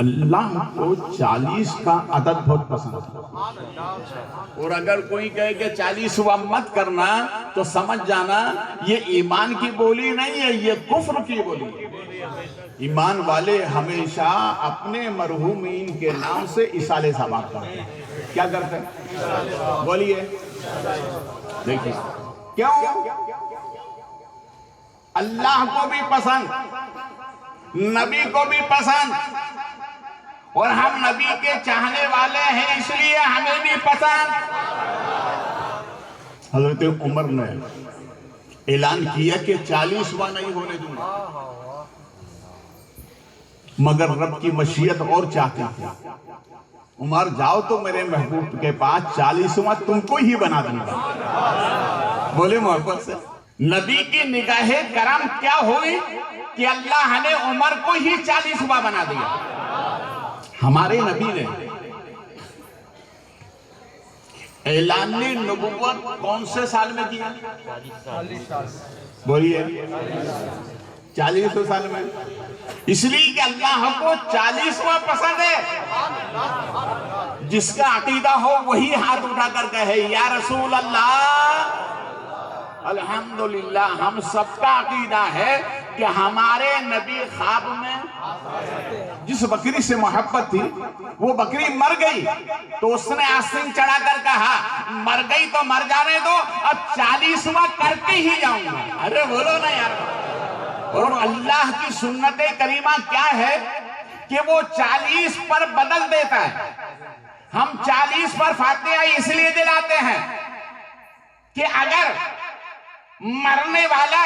اللہ کو 40 کا عدد بہت پسند ہے، اور اگر کوئی کہے کہ 40واں مت کرنا تو سمجھ جانا یہ ایمان کی بولی نہیں ہے، یہ کفر کی بولی ہے۔ ایمان والے ہمیشہ اپنے مرحومین کے نام سے اصالِ ثواب کرتے ہیں۔ کیا کرتے ہیں؟ بولیے، دیکھیے کیوں؟ اللہ کو بھی پسند، نبی کو بھی پسند، اور ہم نبی کے چاہنے والے ہیں اس لیے ہمیں بھی پسند۔ حضرت عمر نے اعلان کیا کہ 40واں نہیں ہونے دوں گا، مگر رب کی مشیت اور چاہتی تھی، عمر جاؤ تو میرے محبوب کے پاس 40واں تم کو ہی بنا دوں گا۔ بولے محبت سے، نبی کی نگاہ کرم کیا ہوئی کہ اللہ نے عمر کو ہی 40واں بنا دیا۔ ہمارے نبی نے اعلان نبوت کون سے سال میں کیا؟ 40 سال۔ بولیے، 40 سال میں، اس لیے کہ اللہ کو 40واں پسند ہے۔ جس کا عقیدہ ہو وہی ہاتھ اٹھا کر کہے یا رسول اللہ۔ الحمدللہ ہم سب کا عقیدہ ہے کہ ہمارے نبی خواب میں جس بکری سے محبت تھی وہ بکری مر گئی تو اس نے آستین چڑھا کر کہا مر گئی تو مر جانے دو، اب 40واں کر کے ہی جاؤں گا۔ ارے بولو نا یار۔ اور اللہ کی سنت کریمہ کیا ہے کہ وہ 40 پر بدل دیتا ہے۔ ہم 40 پر فاتحہ اس لیے دلاتے ہیں کہ اگر مرنے والا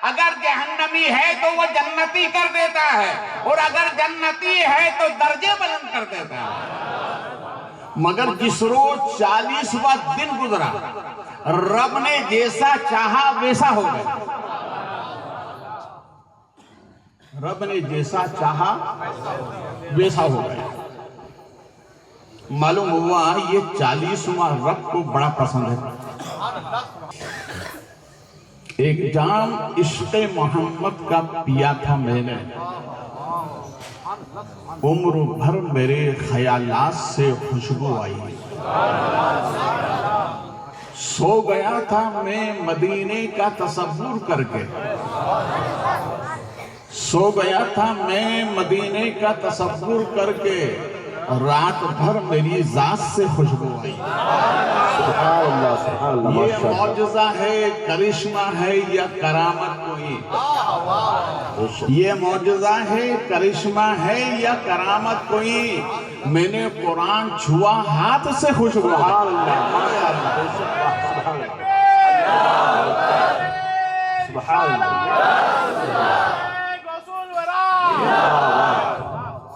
اگر جہنمی ہے تو وہ جنتی کر دیتا ہے، اور اگر جنتی ہے تو درجے بلند کر دیتا ہے۔ مگر جس روز 40واں دن گزرا رب نے جیسا چاہا ویسا ہو گیا، رب نے جیسا چاہا ویسا ہو گیا۔ معلوم ہوا یہ 40واں رب کو بڑا پسند ہے۔ ایک جام عشق محمد کا پیا تھا میں نے، عمر بھر میرے خیالات سے خوشبو آئی۔ سو گیا تھا میں مدینے کا تصور کر کے، سو گیا تھا میں مدینے کا تصور کر کے، رات بھر میری ذات سے خوشبو آئی۔ سبحان اللہ، سبحان اللہ، یہ ماشاء اللہ۔ معجزہ ہے، کرشمہ ہے یا کرامت کوئی؟ یہ معجزہ ہے، کرشمہ ہے یا کرامت کوئی؟ میں نے قرآن چھوا ہاتھ سے خوشبو آئی۔ سبحان اللہ، ماشاء اللہ، سبحان اللہ، سبحان اللہ،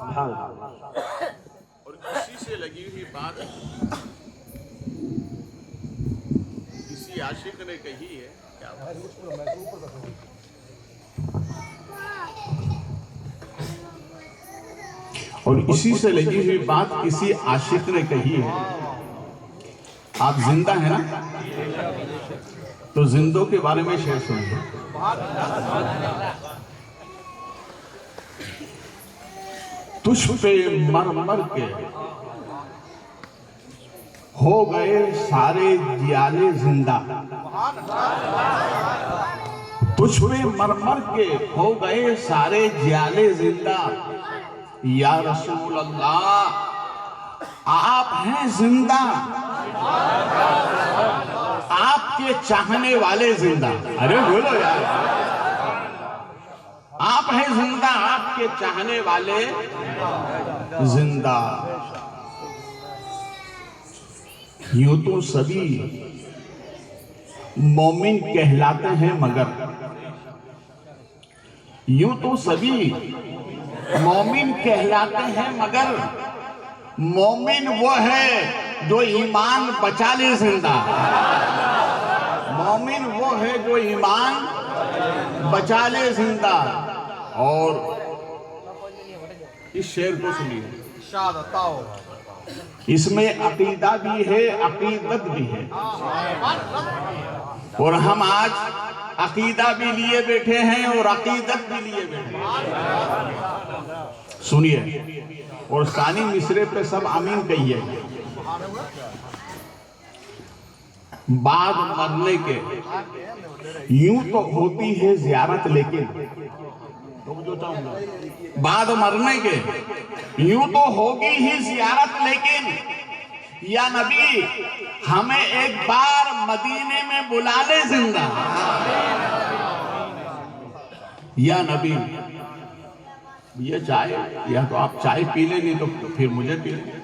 سبحان اللہ۔ اور کسی سے لگی ہوئی بات کسی عاشق نے کہی ہے، اور اسی سے لگی ہوئی بات کسی عاشق نے کہی ہے۔ آپ زندہ ہیں نا، تو زندوں کے بارے میں شعر سنیے۔ تجھ پہ مر مر کے ہو گئے سارے جیالے زندہ، تجھ پہ مر مر کے ہو گئے سارے جیالے زندہ، یا رسول اللہ آپ ہیں زندہ، آپ کے چاہنے والے زندہ۔ ارے بولو یار، آپ ہیں زندہ، آپ کے چاہنے والے زندہ۔ یوں تو سبھی مومن کہلاتے ہیں مگر، یوں تو سبھی مومن کہلاتے ہیں مگر، مومن وہ ہے جو ایمان بچا لے زندہ، مومن وہ ہے جو ایمان بچا لے زندہ۔ اور اس شعر کو سنیے، اس میں عقیدہ بھی ہے، عقیدت بھی ہے، اور ہم آج عقیدہ بھی لیے بیٹھے ہیں اور عقیدت بھی لیے بیٹھے ہیں۔ سنیے، اور ثانی مصرے پہ سب آمین کہیے گا۔ بعد مرنے کے یوں تو ہوتی ہے زیارت، لیکن بعد مرنے کے یوں تو ہوگی ہی زیارت، لیکن یا نبی ہمیں ایک بار مدینے میں بلا لے زندہ۔ یا نبی یہ چائے، یا تو آپ چائے پی لیں، نہیں تو پھر مجھے پی لیں۔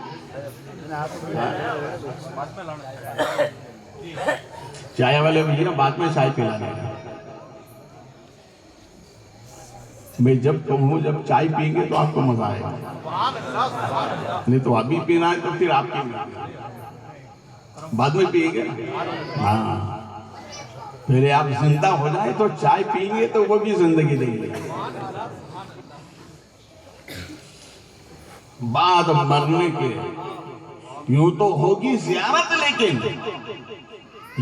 چائے والے مجھے نا بعد میں چائے پلانے گا، میں جب کہوں جب چائے پئیں گے تو آپ کو مزہ آئے گا، نہیں تو ابھی پینا ہے تو پھر آپ پینا بعد میں پئیں گے۔ ہاں پھر آپ زندہ ہو جائیں تو چائے پئیں گے تو وہ بھی زندگی دیں گے۔ بعد مرنے کے یوں تو ہوگی زیارت، لیکن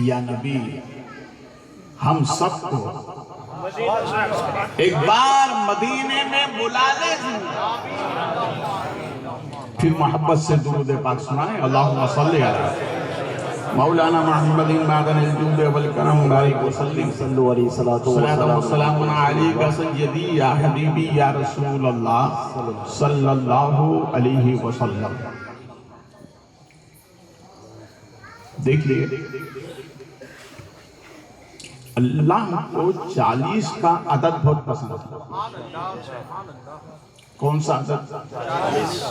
یا نبی ہم سب کو ایک بار مدینے میں بلا لے زندہ۔ پھر محبت سے درود پاک سنائیں، اللہم صلی علی مولانا محمد معدن الجود والکرم بارک وسلم صلو علیہ صلاۃ و سلام علیک سیدی یا حبیبی یا رسول اللہ صلی اللہ علیہ وسلم۔ دیکھ لیے اللہ کو 40 کا عدد بہت پسند ہے۔ کون سا عدد؟ 40۔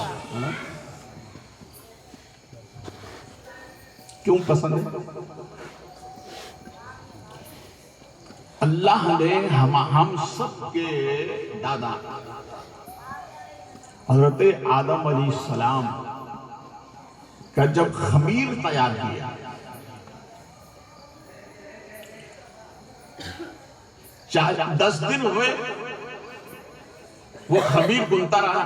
کیوں پسند ہے؟ اللہ نے ہم سب کے دادا حضرت آدم علیہ السلام کا جب خمیر تیار کیا، 10 دن ہوئے وہ خمیر بنتا رہا،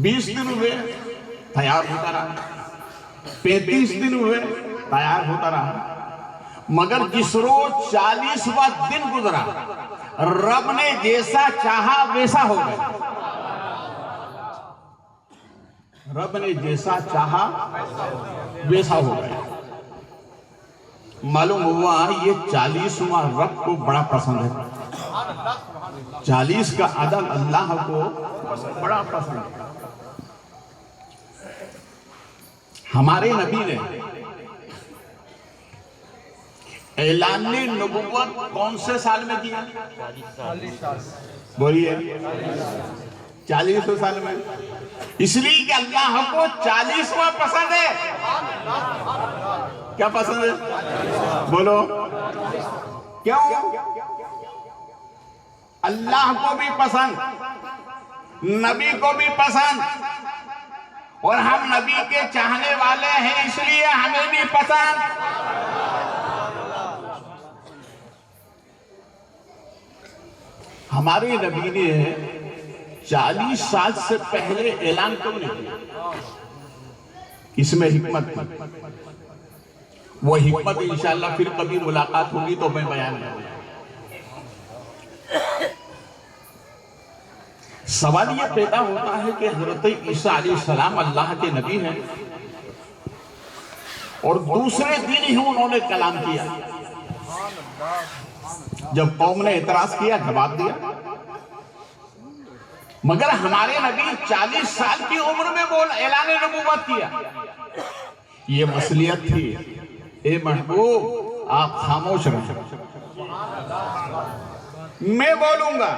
20 دن ہوئے تیار ہوتا رہا، 35 دن ہوئے تیار ہوتا رہا، مگر جس روز 40واں دن گزرا رب نے جیسا چاہا ویسا ہو گیا۔ رب نے جیسا چاہا ویسا ہو گیا۔ معلوم ہوا یہ 40واں رب کو بڑا پسند ہے، 40 کا عدد اللہ کو بڑا پسند ہے۔ ہمارے نبی نے اعلان نبوت کون سے سال میں کیا؟ 40 سال۔ بولیے 40 سال میں، اس لیے کہ اللہ کو 40واں پسند ہے۔ کیا پسند ہے؟ بولو کیوں؟ اللہ کو بھی پسند، نبی کو بھی پسند، اور ہم نبی کے چاہنے والے ہیں، اس لیے ہمیں بھی پسند۔ ہمارے نبی نے 40 سال سے پہلے اعلان کیوں نہیں کیا؟ اس میں حکمت تھی، وہ حکمت انشاءاللہ پھر کبھی ملاقات ہوگی تو میں بیان کروں گا۔ سوال یہ پیدا ہوتا ہے کہ حضرت عیسیٰ علیہ السلام اللہ کے نبی ہیں اور دوسرے دن ہی انہوں نے کلام کیا، جب قوم نے اعتراض کیا جواب دیا، مگر ہمارے نبی 40 سال کی عمر میں اعلان نبوت کیا۔ یہ مصلیت تھی، اے محبوب آپ خاموش رہیں، میں بولوں گا۔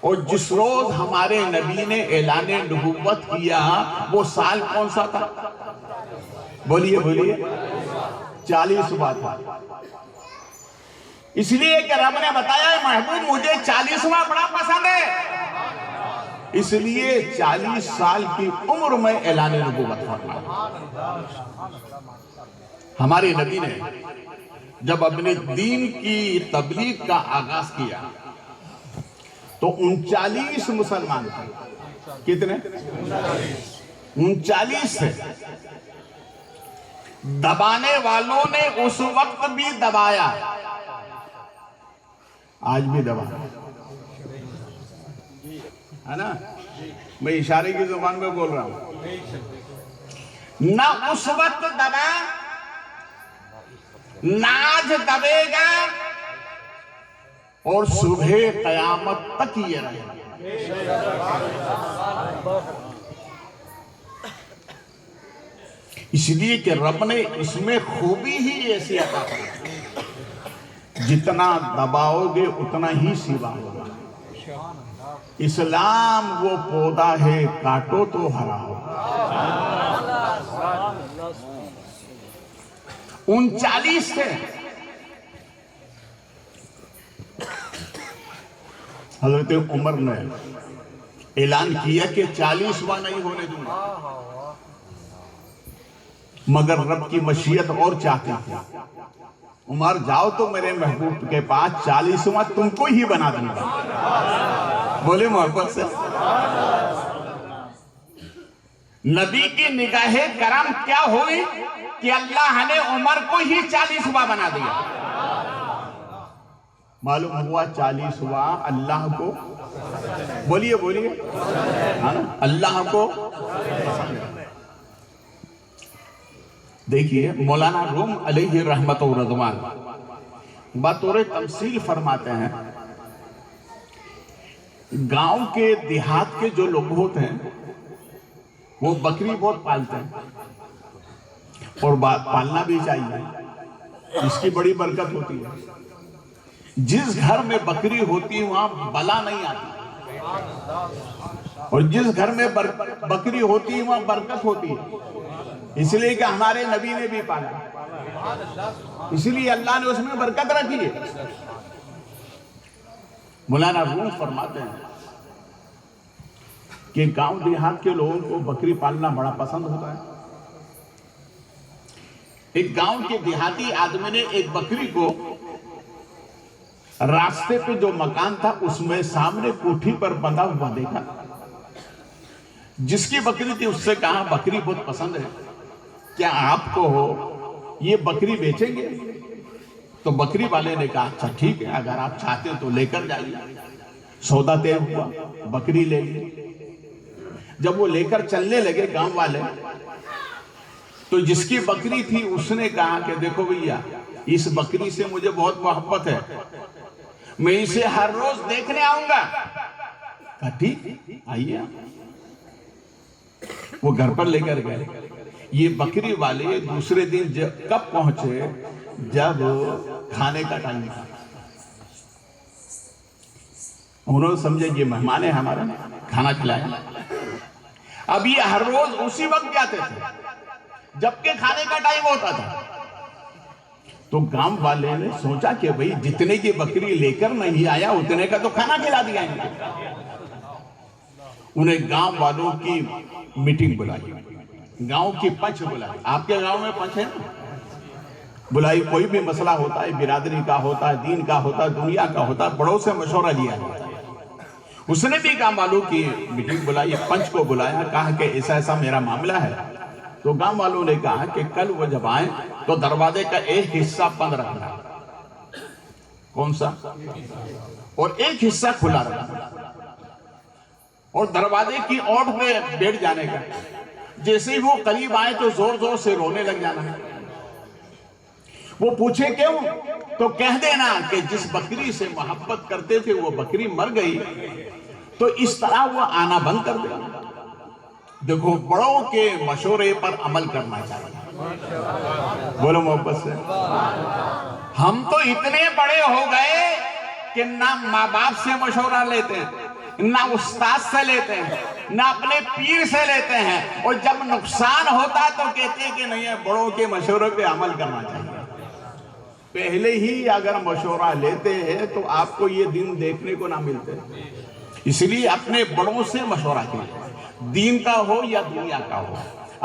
اور جس روز ہمارے نبی نے اعلان نبوت کیا وہ سال کون سا تھا؟ بولیے بولیے 40واں تھا۔ اس لیے کہ رب نے بتایا ہے محبوب مجھے 40واں بڑا پسند ہے، اس لیے 40 سال کی عمر میں اعلان نبوت فرمایا۔ ہمارے نبی نے جب اپنے دین کی تبلیغ کا آغاز کیا تو 39 مسلمان تھے۔ کتنے؟ 39 تھے۔ دبانے والوں نے اس وقت بھی دبایا، آج بھی دبا ہے نا۔ میں اشارے کی زبان میں بول رہا ہوں. نہ اس وقت دبا نہ آج دبے گا اور صبح قیامت تک یہ رہے گا. اس لیے کہ رب نے اس میں خوبی ہی ایسی عطا کی، جتنا دباؤ گے اتنا ہی سیوا ہوگا. اسلام وہ پودا ہے کاٹو تو ہرا ہوگا. 39 تھے. حضرت عمر نے اعلان کیا کہ 40واں نہیں ہونے دوں گا، مگر رب کی مشیت اور چاہتی تھی. عمر جاؤ تو میرے محبوب کے پاس 40واں تم کو ہی بنا دوں گا. بولے محبت سے. نبی کی نگاہ کرم کیا ہوئی کہ اللہ نے عمر کو ہی 40واں بنا دیا. معلوم ہوا 40واں اللہ کو، بولیے بولیے، اللہ کو. دیکھیے مولانا روم علیہ رحمت و رضوان بطور تمثیل فرماتے ہیں، گاؤں کے دیہات کے جو لوگ ہوتے ہیں وہ بکری بہت پالتے ہیں، اور پالنا بھی چاہیے، اس کی بڑی برکت ہوتی ہے. جس گھر میں بکری ہوتی ہے وہاں بلا نہیں آتی، اور جس گھر میں بکری ہوتی ہے وہاں برکت ہوتی ہے. اس لیے کہ ہمارے نبی نے بھی پالا، اس لیے اللہ نے اس میں برکت رکھی ہے. مولانا روم فرماتے ہیں کہ گاؤں دیہات کے لوگوں کو بکری پالنا بڑا پسند ہوتا ہے. ایک گاؤں کے دیہاتی آدمی نے ایک بکری کو راستے پہ جو مکان تھا اس میں سامنے کوٹھی پر بندھا ہوا دیکھا. جس کی بکری تھی اس سے کہا بکری بہت پسند ہے، کیا آپ کو یہ بکری بیچیں گے؟ تو بکری والے نے کہا اچھا ٹھیک ہے، اگر آپ چاہتے ہیں تو لے کر جائیے. سودا طے ہوا، بکری لے لی. جب وہ لے کر چلنے لگے گاؤں والے، تو جس کی بکری تھی اس نے کہا کہ دیکھو بھیا، اس بکری سے مجھے بہت محبت ہے، میں اسے ہر روز دیکھنے آؤں گا. کہا ٹھیک آئیے. وہ گھر پر لے کر گئے. یہ بکری والے دوسرے دن کب پہنچے؟ جب کھانے کا ٹائم تھا. انہوں نے سمجھے یہ مہمان ہے ہمارا، کھانا کھلایا. اب یہ ہر روز اسی وقت جاتے تھے جبکہ کھانے کا ٹائم ہوتا تھا. تو گاؤں والے نے سوچا کہ بھئی جتنے کی بکری لے کر نہیں آیا اتنے کا تو کھانا کھلا دیا. انہیں گاؤں والوں کی میٹنگ بلائی، گاؤں کی پنچ بلائی. آپ کے گاؤں میں پنچ ہے نا؟ بلائی. کوئی بھی مسئلہ ہوتا ہے، برادری کا ہوتا ہے، دین کا ہوتا ہے، دنیا کا ہوتا ہے، بڑوں سے مشورہ لیا جاتا ہے. اس نے بھی گاؤں والوں کی میٹنگ بلائی، پنچ کو بلایا، کہا کہ ایسا ایسا میرا معاملہ ہے. تو گاؤں والوں نے کہا کہ کل وہ جب آئیں تو دروازے کا ایک حصہ بند رکھنا. کون سا؟ اور ایک حصہ کھلا رکھنا، اور دروازے کی اوٹ پہ بیٹھ جانے کا. جیسے ہی وہ قریب آئے تو زور زور سے رونے لگ جانا ہے. وہ پوچھے کیوں؟ تو کہہ دینا کہ جس بکری سے محبت کرتے تھے وہ بکری مر گئی، تو اس طرح وہ آنا بند کر دے. دیکھو بڑوں کے مشورے پر عمل کرنا چاہیے. بولو محبت سے. ہم تو اتنے بڑے ہو گئے کہ نہ ماں باپ سے مشورہ لیتے ہیں، نہ استاد سے لیتے ہیں، نہ اپنے پیر سے لیتے ہیں، اور جب نقصان ہوتا ہے تو کہتے ہیں کہ نہیں ہے، بڑوں کے مشورے پہ عمل کرنا چاہیے. پہلے ہی اگر مشورہ لیتے ہیں تو آپ کو یہ دن دیکھنے کو نہ ملتے. اس لیے اپنے بڑوں سے مشورہ کیجیے، دین کا ہو یا دنیا کا ہو.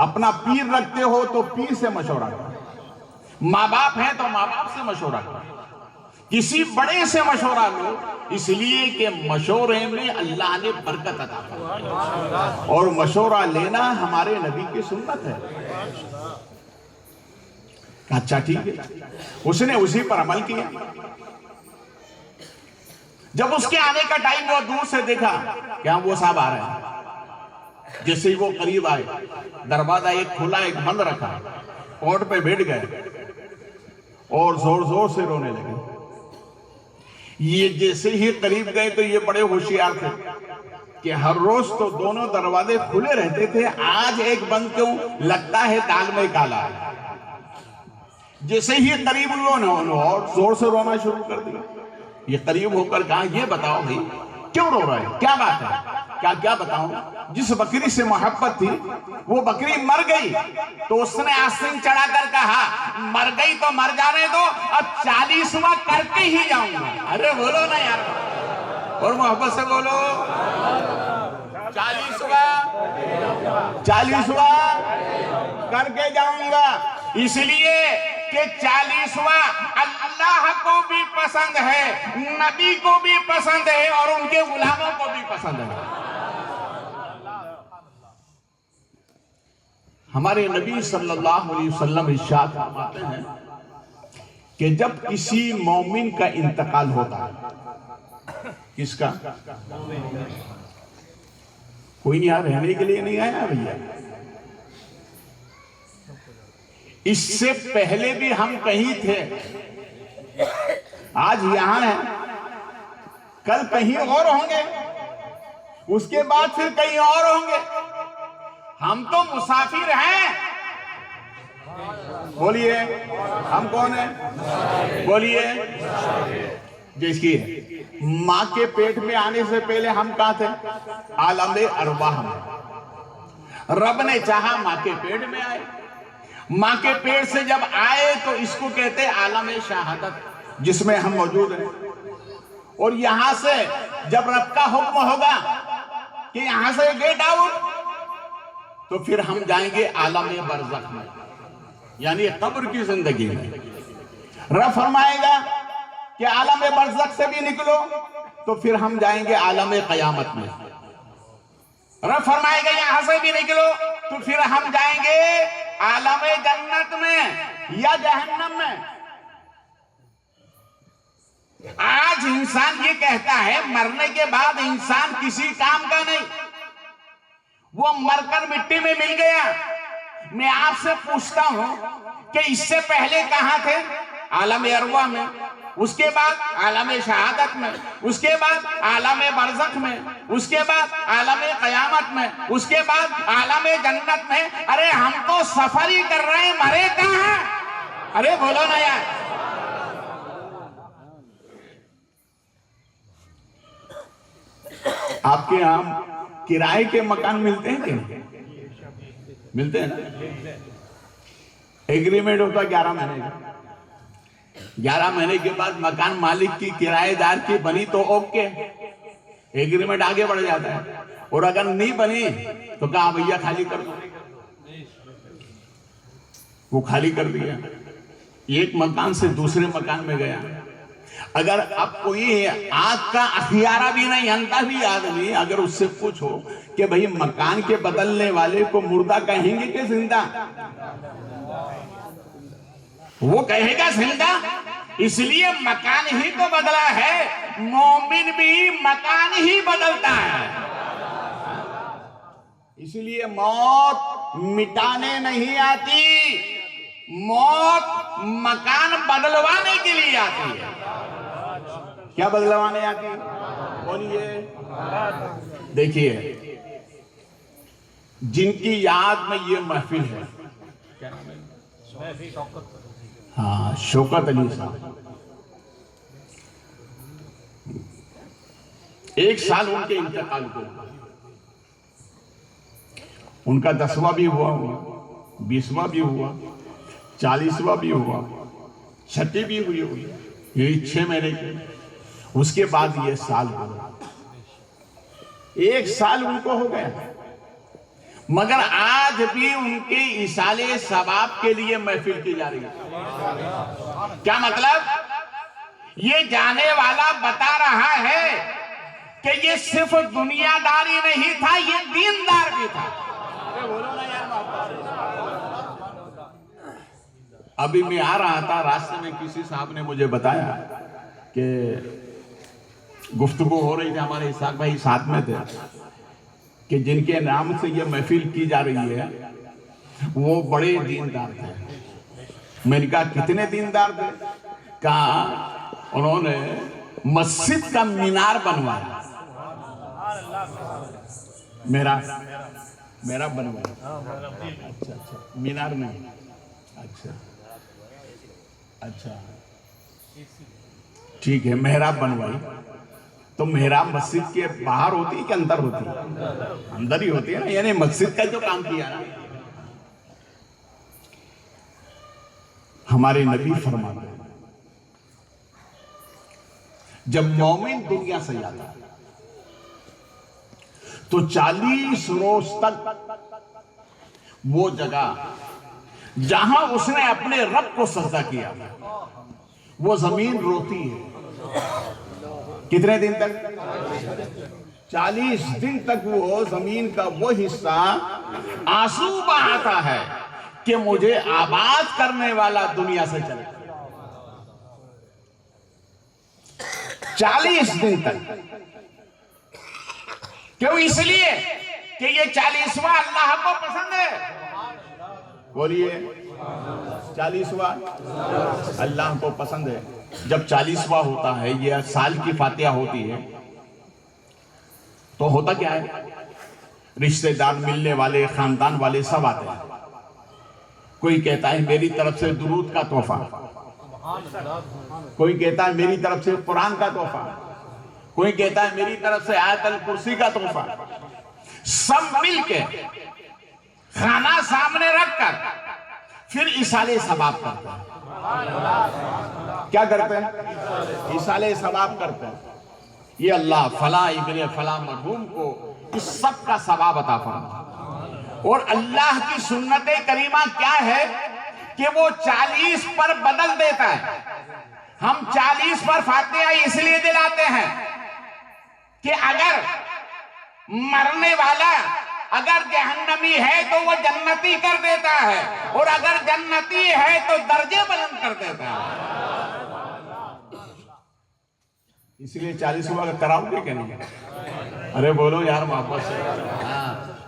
اپنا پیر رکھتے ہو تو پیر سے مشورہ کرو، ماں باپ ہیں تو ماں باپ سے مشورہ کرو، کسی بڑے سے مشورہ لو. اس لیے کہ مشورے میں اللہ نے برکت عطا فرمائی، اور مشورہ لینا ہمارے نبی کی سنت ہے. اچھا ٹھیک ہے. اس نے اسی پر عمل کیا. جب اس کے آنے کا ٹائم وہ دور سے دیکھا کہ ہاں وہ صاحب آ رہے ہیں، جیسے ہی وہ قریب آئے دروازہ ایک کھلا ایک بند رکھا، اوٹ پہ بیٹھ گئے اور زور زور سے رونے لگے۔ یہ جیسے ہی قریب گئے تو یہ بڑے ہوشیار تھے کہ ہر روز تو دونوں دروازے کھلے رہتے تھے، آج ایک بند کیوں؟ لگتا ہے دال میں کالا ہے۔ جیسے ہی قریب ہوئے انہوں نے اور زور سے رونا شروع کر دیا۔ یہ قریب ہو کر کہا یہ بتاؤ بھائی کیوں رو رہے ہیں، کیا بات ہے؟ کیا بتاؤں؟ جس بکری سے محبت تھی وہ بکری مر گئی تو اس نے آستین چڑھا کر کہا مر گئی تو مر جانے دو، اب 40واں کر کے ہی جاؤں گا۔ ارے بولو نا یار، اور محبت سے بولو 40واں کر کے جاؤں گا، اس لیے کہ 40واں اللہ کو بھی پسند ہے، نبی کو بھی پسند ہے اور ان کے غلاموں کو بھی پسند ہے۔ ہمارے نبی صلی اللہ علیہ وسلم ارشاد فرماتے ہیں کہ جب کسی مومن کا انتقال ہوتا ہے، کس کا؟ کوئی نہیں یہاں رہنے کے لیے نہیں آیا بھیا، اس سے پہلے بھی ہم کہیں تھے، آج یہاں ہیں، کل کہیں اور ہوں گے، اس کے بعد پھر کہیں اور ہوں گے، ہم تو مسافر ہیں۔ بولیے ہم کون ہیں؟ بولیے دیکھیے، ماں کے پیٹ میں آنے سے پہلے ہم کہاں تھے؟ عالم ارواح میں۔ رب نے چاہا ماں کے پیٹ میں آئے، ماں کے پیٹ سے جب آئے تو اس کو کہتے عالم شہادت جس میں ہم موجود ہیں، اور یہاں سے جب رب کا حکم ہوگا کہ یہاں سے گیٹ آؤٹ تو پھر ہم جائیں گے عالم برزخ میں، یعنی قبر کی زندگی میں۔ رب فرمائے گا کہ عالم برزخ سے بھی نکلو تو پھر ہم جائیں گے عالم قیامت میں۔ رب فرمائے گا یہاں سے بھی نکلو تو پھر ہم جائیں گے عالم جنت میں یا جہنم میں۔ آج انسان یہ کہتا ہے مرنے کے بعد انسان کسی کام کا نہیں، وہ مر کر مٹی میں مل گیا۔ میں آپ سے پوچھتا ہوں کہ اس سے پہلے کہاں تھے؟ عالم ارواح میں، اس کے بعد عالم شہادت میں، اس کے بعد عالم برزخ میں، اس کے بعد عالم قیامت میں، اس کے بعد عالم جنت میں۔ ارے ہم تو سفر ہی کر رہے ہیں، مرے کہاں؟ ارے بولو نا یار۔ آپ کے یہاں کرائے کے مکان ملتے ہیں کہ نہیں؟ ملتے ہیں نا؟ ایگریمنٹ ہوتا 11 مہینے کا، 11 مہینے کے بعد مکان مالک کی کرایہ دار کی بنی تو اوکے، ایگریمنٹ آگے بڑھ جاتا ہے، اور اگر نہیں بنی تو کہا بھیا خالی کر دو، وہ خالی کر دیا، ایک مکان سے دوسرے مکان میں گیا۔ اگر اب کوئی آنکھ کا اخیارہ بھی نہیں انتا بھی آدمی اگر اس سے پوچھو کہ بھئی مکان کے بدلنے والے کو مردہ کہیں گے کہ زندہ؟ وہ کہے گا زندہ، اس لیے مکان ہی تو بدلا ہے، مومن بھی مکان ہی بدلتا ہے۔ اس لیے موت مٹانے نہیں آتی، موت مکان بدلوانے کے لیے آتی ہے۔ کیا بدلوانے آتی ہے؟ بولیے۔ دیکھیے جن کی یاد میں یہ محفل ہے، ہاں شوکت علی صاحب، 1 سال ان کے انتقال کو، ان کا 10واں بھی ہوا، 20واں بھی ہوا، 40واں بھی ہوا، 36 بھی ہوئی، یہی 6 مہینے کے، اس کے بعد یہ سال ہوا، 1 سال ان کو ہو گیا، مگر آج بھی ان کے ایصال ثواب کے لیے محفل کی جا رہی ہے۔ کیا مطلب؟ یہ جانے والا بتا رہا ہے کہ یہ صرف دنیا داری نہیں تھا، یہ دیندار بھی تھا۔ ابھی میں آ رہا تھا، راستے میں کسی صاحب نے مجھے بتایا کہ گفتگو ہو رہی تھی، ہمارے اسحاق بھائی ساتھ میں تھے، کہ جن کے نام سے یہ محفل کی جا رہی ہے وہ بڑے دیندار تھے. میں نے کہا کتنے دیندار تھے؟ کہا انہوں نے مسجد کا مینار بنوایا. میرا بنوایا. اچھا مینار نہیں. اچھا ٹھیک ہے. محراب بنوائی. تو محراب مسجد کے باہر ہوتی ہے کہ اندر ہوتی ہے؟ اندر ہی ہوتی ہے نا. یعنی مسجد کا جو کام کیا نا. ہمارے نبی فرماتے ہیں جب مومن دنیا سے جاتا ہے تو 40 روز تک وہ جگہ جہاں اس نے اپنے رب کو سجدہ کیا وہ زمین روتی ہے. کتنے دن تک؟ 40 دن تک وہ زمین کا وہ حصہ آنسو بہاتا ہے کہ مجھے آباد کرنے والا دنیا سے چلے. 40 دن تک. کیوں؟ اس لیے کہ یہ 40واں اللہ کو پسند ہے. بولیے 40واں اللہ کو پسند ہے. جب 40واں ہوتا ہے یہ سال کی فاتحہ ہوتی ہے تو ہوتا کیا ہے؟ رشتہ دار ملنے والے خاندان والے سب آتے ہیں. کوئی کہتا ہے میری طرف سے درود کا تحفہ, کوئی کہتا ہے میری طرف سے قرآن کا تحفہ, کوئی کہتا ہے میری طرف سے آیت الکرسی کا تحفہ. سب مل کے کھانا سامنے رکھ کر پھر ایصال ثواب کرتے ہیں. کیا کرتے ہیں؟ ایصال ثواب کرتے ہیں. یہ اللہ فلاں ابن فلاں مرحوم کو اس سب کا ثواب عطا فرمائے. اور اللہ کی سنت کریمہ کیا ہے کہ وہ 40 پر بدل دیتا ہے. ہم 40 پر فاتحہ اس لیے دلاتے ہیں کہ اگر مرنے والا اگر جہنمی ہے تو وہ جنتی کر دیتا ہے, اور اگر جنتی ہے تو درجے بلند کر دیتا ہے. اس لیے 40واں کا کراؤ گے کہ نہیں؟ ارے بولو یار محبت سے.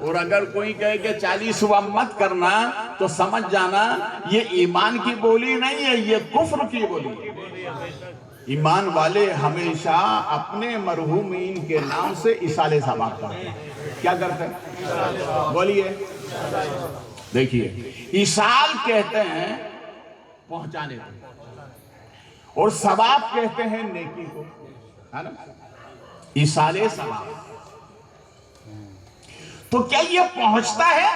اور اگر کوئی کہے کہ 40واں مت کرنا تو سمجھ جانا یہ ایمان کی بولی نہیں ہے, یہ کفر کی بولی ہے. ایمان والے ہمیشہ اپنے مرحومین کے نام سے ایصال ثواب کرتے ہیں. کیا کرتے ہیں؟ بولیے. دیکھیے ایصال کہتے ہیں پہنچانے کو, اور ثواب کہتے ہیں نیکی کو, ہے نا. ایصال ثواب. تو کیا یہ پہنچتا ہے؟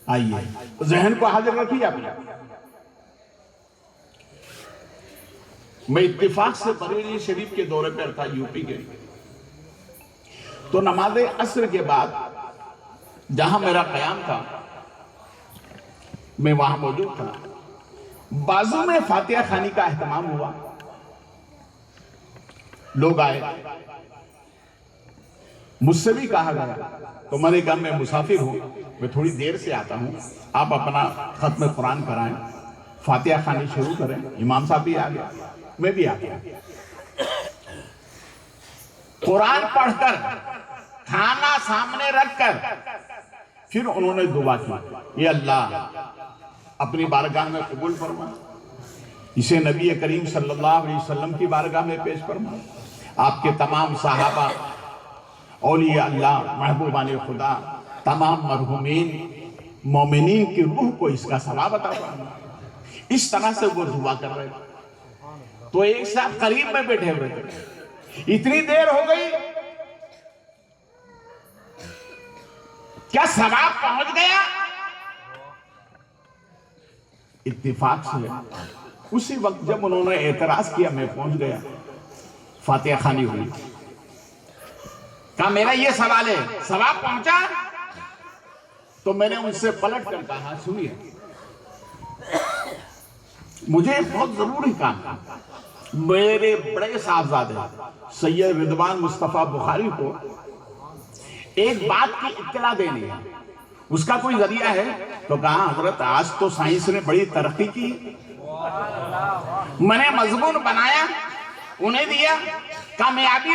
آئیے ذہن کو حاضر رکھیے آپ. میں اتفاق سے بریلی شریف کے دورے پر تھا, یوپی کے. تو نماز عصر کے بعد جہاں میرا قیام تھا میں وہاں موجود تھا. بازو میں فاتحہ خوانی کا اہتمام ہوا. لوگ آئے, مجھ سے بھی کہا گیا تو میں نے کہا میں مسافر ہوں, میں تھوڑی دیر سے آتا ہوں, آپ اپنا ختم قرآن کرائیں, فاتحہ خوانی شروع کریں. امام صاحب بھی آ گیا, میں بھی آ گیا. قرآن پڑھ کر کھانا سامنے رکھ کر پھر انہوں نے دعا کی, یہ اللہ اپنی بارگاہ میں قبول فرما, اسے نبی کریم صلی اللہ علیہ وسلم کی بارگاہ میں پیش فرما, آپ کے تمام صحابہ, اولیاء اللہ, محبوبان خدا, تمام مرحومین مومنین کی روح کو اس کا ثواب عطا فرما. اس طرح سے وہ دعا کر رہے تھے. تو ایک صاحب قریب میں بیٹھے ہوئے تھے. اتنی دیر ہو گئی, کیا ثواب پہنچ گیا؟ اتفاق سے اسی وقت جب انہوں نے اعتراض کیا میں پہنچ گیا. فاتحہ خوانی ہوئی. کہا میرا یہ سوال ہے, ثواب پہنچا؟ تو میں نے ان سے پلٹ کر کہا سنیے, مجھے بہت ضروری کام تھا. میرے بڑے صاحبزادے سید رضوان مصطفیٰ بخاری کو ایک بات کی اطلاع دینی ہے, اس کا کوئی ذریعہ ہے؟ تو کہا حضرت آج تو سائنس نے بڑی ترقی کی, میں نے مضمون بنایا, انہیں دیا, کامیابی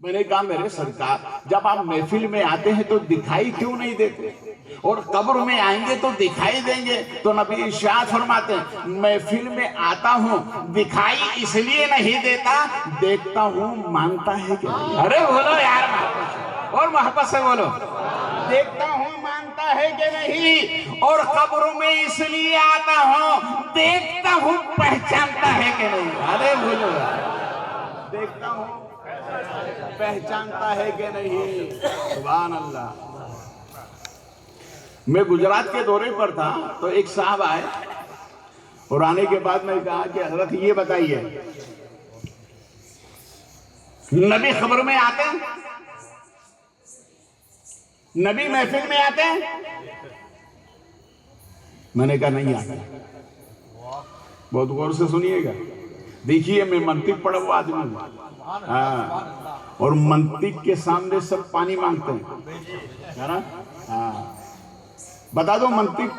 میں نے کہا میرے سرکار جب آپ محفل میں آتے ہیں تو دکھائی کیوں نہیں دیتے اور قبر میں آئیں گے تو دکھائی دیں گے؟ تو نبی ارشاد فرماتے ہیں محفل میں آتا ہوں دکھائی اس لیے نہیں دیتا، دیکھتا ہوں مانتا ہے کہ نہیں۔ ارے بولو یار محبت سے، اور محبت سے بولو، دیکھتا ہوں مانتا ہے کہ نہیں، اور قبر میں اس لیے آتا ہوں دیکھتا ہوں پہچانتا ہے کہ نہیں۔ ارے بولو دیکھتا ہوں پہچانتا ہے کہ نہیں۔ سبحان اللہ۔ میں گجرات کے دورے پر تھا تو ایک صاحب آئے اور آنے کے بعد میں کہا کہ حضرت یہ بتائیے نبی خبر میں آتے ہیں، نبی محفل میں آتے ہیں؟ میں نے کہا نہیں آتے۔ بہت غور سے سنیے گا، دیکھیے میں منطق پڑھا ہوا آدمی ہوں، اور منطق کے سامنے سب پانی مانگتے ہیں، ہے نا؟ بتا دو منطق۔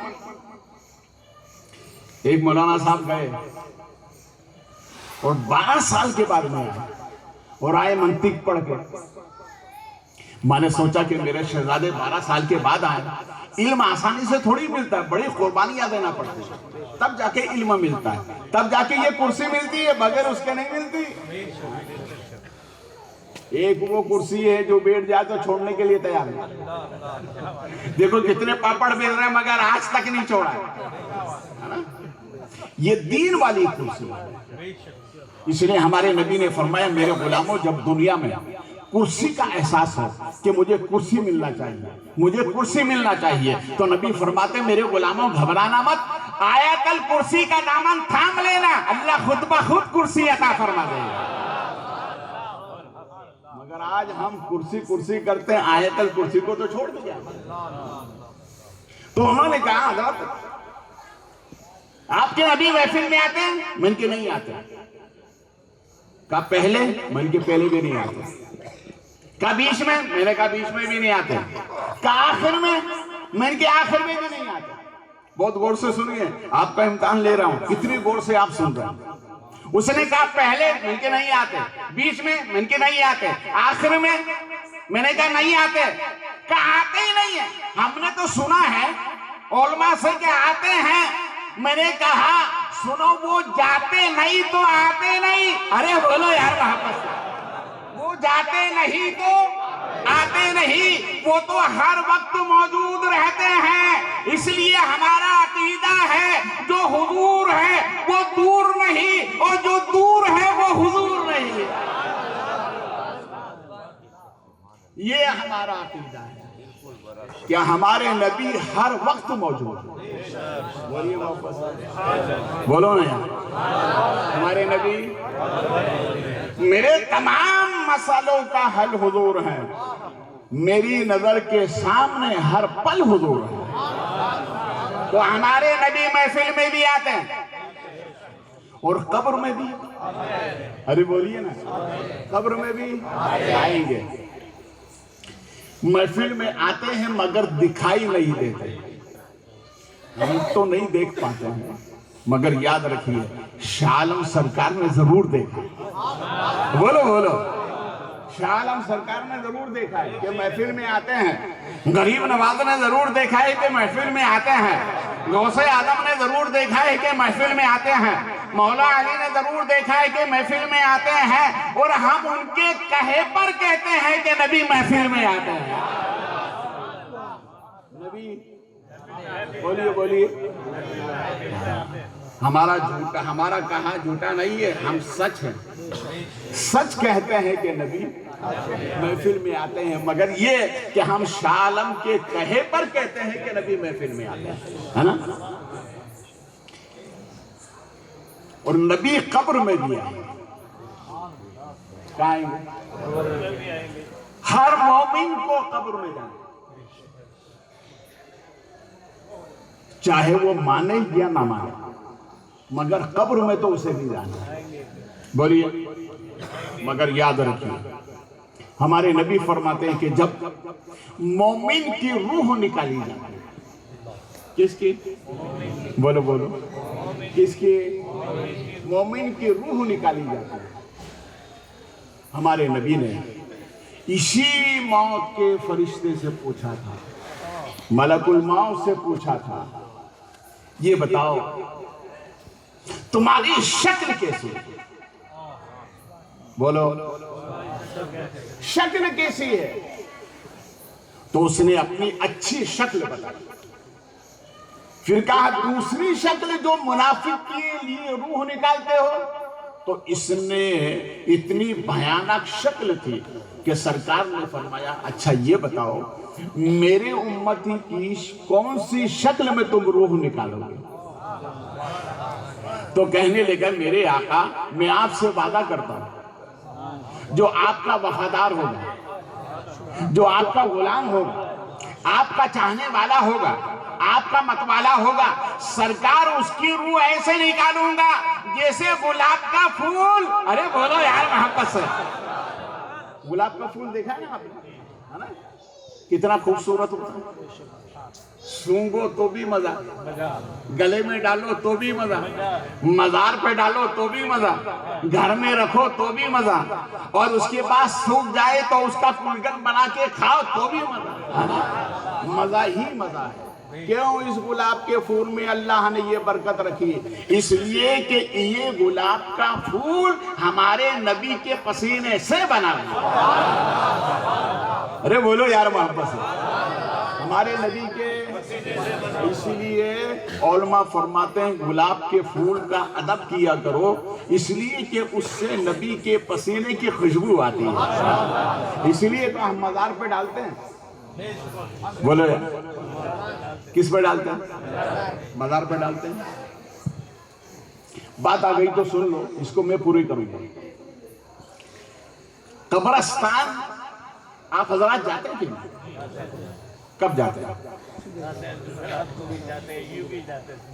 ایک مولانا صاحب گئے اور 12 سال کے بعد میں آئے اور آئے منطق پڑھ کے۔ میں نے سوچا کہ میرے شہزادے 12 سال کے بعد آئے، علم آسانی سے تھوڑی ملتا ہے، بڑی قربانیاں دینا پڑتی ہے تب جا کے علم ملتا ہے، تب جا کے یہ کرسی ملتی ہے، بغیر اس کے نہیں ملتی۔ ایک وہ کرسی ہے جو بیٹھ جائے تو چھوڑنے کے لیے تیار ہے۔ دیکھو کتنے پاپڑ بیل رہے ہیں مگر آج تک نہیں چھوڑا ہے۔ یہ دین والی کرسی ہے۔ اس لیے ہمارے نبی نے فرمایا میرے غلاموں جب دنیا میں کرسی کا احساس ہو کہ مجھے کرسی ملنا چاہیے، مجھے کرسی ملنا چاہیے، تو نبی فرماتے میرے غلاموں گھبرانا مت، آیت الکرسی کا دامن تھام لینا، اللہ خود بخود کرسی عطا فرما دے گا۔ مگر آج ہم کرسی کرتے ہیں، آیت الکرسی کو تو چھوڑ دیا۔ تو انہوں نے کہا حضرت آپ کے نبی محفل میں آتے ہیں؟ میں ان کے نہیں آتے۔ کہا پہلے؟ میں ان کے پہلے بھی نہیں آتے۔ کہا بیچ میں؟ میں نے کہا بیچ میں بھی نہیں آتے۔ کہا آخر میں؟ میں ان کے آخر میں بھی نہیں آتے۔ بہت غور سے سنیے، آپ کا امتحان لے رہا ہوں، کتنی غور سے آپ سن رہے ہیں۔ اس نے کہا پہلے میں ان کے نہیں آتے، بیچ میں میں ان کے نہیں آتے، آخر میں نے کہا نہیں آتے۔ کہا آتے ہی نہیں ہیں؟ ہم نے تو سنا ہے علماء سے کہ آتے ہیں۔ میں نے کہا سنو وہ جاتے نہیں تو آتے نہیں۔ ارے بولو یار محبت سے، وہ جاتے نہیں تو آتے نہیں، وہ تو ہر وقت موجود رہتے ہیں۔ اس لیے ہمارا عقیدہ ہے جو حضور ہے وہ دور نہیں، اور جو دور ہے وہ حضور نہیں۔ یہ ہمارا عقیدہ ہے کہ ہمارے نبی ہر وقت موجود ہے۔ بولیے واپس، بولو نا یار، ہمارے نبی میرے تمام مسئلوں کا حل حضور ہے، میری نظر کے سامنے ہر پل حضور ہے۔ تو ہمارے نبی محفل میں بھی آتے ہیں اور قبر میں بھی، ارے بولیے نا، قبر میں بھی آئیں گے۔ محفل میں آتے ہیں مگر دکھائی نہیں دیتے، ہم تو نہیں دیکھ پاتے ہیں، مگر یاد رکھیے شاہ عالم سرکار نے ضرور دیکھا۔ بولو بولو، شاہ عالم سرکار نے ضرور دیکھا ہے کہ محفل میں آتے ہیں، غریب نواز نے ضرور دیکھا ہے کہ محفل میں آتے ہیں، غوث اعظم نے ضرور دیکھا ہے کہ محفل میں آتے ہیں، مولا علی نے ضرور دیکھا ہے کہ محفل میں آتے ہیں، اور ہم ان کے کہے پر کہتے ہیں کہ نبی محفل میں آتے ہیں۔ نبی بولیے بولیے، ہمارا جھوٹا، ہمارا کہا جھوٹا نہیں ہے، ہم سچ ہیں، سچ کہتے ہیں کہ نبی محفل میں آتے ہیں، مگر یہ کہ ہم شاہ عالم کے کہے پر کہتے ہیں کہ نبی محفل میں آتے ہیں، ہے نا؟ اور نبی قبر میں بھی آئیں گے، ہر مومن کو قبر میں جانا، چاہے وہ مانے یا نہ مانے، مگر قبر میں تو اسے بھی جانا۔ بولیے، مگر یاد رکھیے ہمارے نبی فرماتے ہیں کہ جب مومن کی روح نکالی جاتی ہے، کس کی؟ بولو بولو، کس کی؟ مومن کی روح نکالی جاتی ہے۔ ہمارے نبی نے اسی موت کے فرشتے سے پوچھا تھا، ملک الموت سے پوچھا تھا، یہ بتاؤ تمہاری شکل کیسی ہے؟ بولو شکل کیسی ہے؟ تو اس نے اپنی اچھی شکل بتائی، پھر کہا دوسری شکل جو منافق کے لیے روح نکالتے ہو، تو اس نے اتنی بھیانک شکل تھی کہ سرکار نے فرمایا اچھا یہ بتاؤ میرے امتی کی کون سی شکل میں تم روح نکالو گے؟ تو کہنے لگا میرے آقا میں آپ سے وعدہ کرتا ہوں جو آپ کا وفادار ہوگا، جو آپ کا غلام ہوگا، آپ کا چاہنے والا ہوگا، آپ کا متوالا ہوگا، سرکار اس کی روح ایسے نکالوں گا جیسے گلاب کا پھول۔ ارے بولو یار محبت سے، گلاب کا پھول دیکھا ہے نا آپ نے؟ کتنا خوبصورت ہوتا ہے، سونگو تو بھی مزہ، گلے میں ڈالو تو بھی مزہ، مزار پہ ڈالو تو بھی مزہ، گھر میں رکھو تو بھی مزہ، اور اس کے بعد سوکھ جائے تو اس کا کلگن بنا کے کھاؤ تو بھی مزہ، مزہ ہی مزہ ہے۔ کیوں اس گلاب کے پھول میں اللہ نے یہ برکت رکھی؟ اس لیے کہ یہ گلاب کا پھول ہمارے نبی کے پسینے سے بنا ہے۔ ارے بولو یار محبت سے، ہمارے نبی کے، اس لیے علماء فرماتے ہیں گلاب کے پھول کا ادب کیا کرو، اس لیے کہ اس سے نبی کے پسینے کی خوشبو آتی ہے، اس لیے تو ہم مزار پہ ڈالتے ہیں۔ بولو یار کس پہ ڈالتے ہیں؟ مزار پہ ڈالتے ہیں۔ بات آ گئی تو سن لو، اس کو میں پوری کروں گا۔ قبرستان آپ حضرات جاتے ہیں کہ نہیں؟ کب جاتے ہیں؟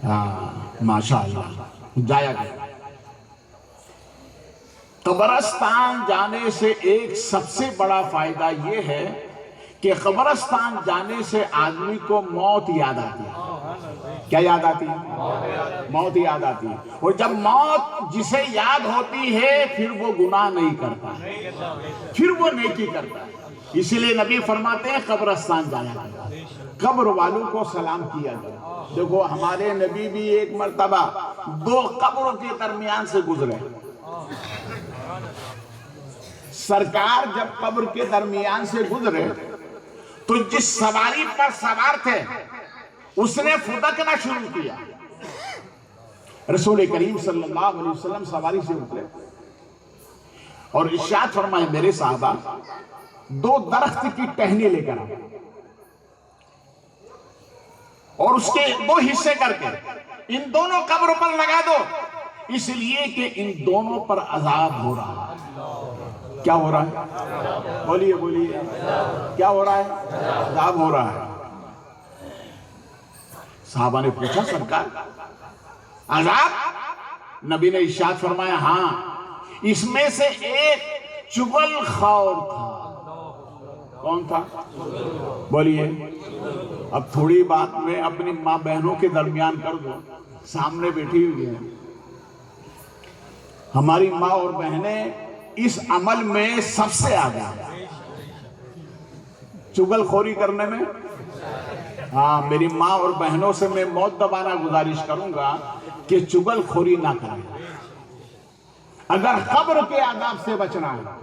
ہاں ماشاءاللہ جایا گیا۔ قبرستان جانے سے ایک سب سے بڑا فائدہ یہ ہے کہ قبرستان جانے سے آدمی کو موت یاد آتی ہے۔ کیا یاد آتی ہے؟ موت یاد آتی ہے، اور جب موت جسے یاد ہوتی ہے پھر وہ گناہ نہیں کرتا، پھر وہ نیکی کرتا ہے۔ اسی لیے نبی فرماتے ہیں قبرستان جایا کرو، قبر والوں کو سلام کیا کرو۔ دیکھو ہمارے نبی بھی ایک مرتبہ دو قبروں کے درمیان سے گزرے، سرکار جب قبر کے درمیان سے گزرے تو جس سواری پر سوار تھے اس نے پھدکنا شروع کیا۔ رسول کریم صلی اللہ علیہ وسلم سواری سے اترے اور ارشاد فرمائے میرے صحابہ دو درخت کی ٹہنی لے کر آؤ اور اس کے دو حصے کر کے ان دونوں قبروں پر لگا دو، اس لیے کہ ان دونوں پر عذاب ہو رہا ہے۔ کیا ہو رہا ہے؟ بولیے بولیے، کیا ہو رہا ہے؟ عذاب ہو رہا ہے۔ صحابہ نے پوچھا سرکار عذاب؟ نبی نے ارشاد فرمایا ہاں، اس میں سے ایک چغل خور تھا۔ کون تھا؟ بولیے۔ اب تھوڑی بات میں اپنی ماں بہنوں کے درمیان کر دو، سامنے بیٹھی ہوئی ہیں ہماری ماں اور بہنیں، اس عمل میں سب سے آگے ہیں، چغل خوری کرنے میں۔ ہاں میری ماں اور بہنوں سے میں موت دبانا گزارش کروں گا کہ چغل خوری نہ کریں، اگر قبر کے عذاب سے بچنا ہے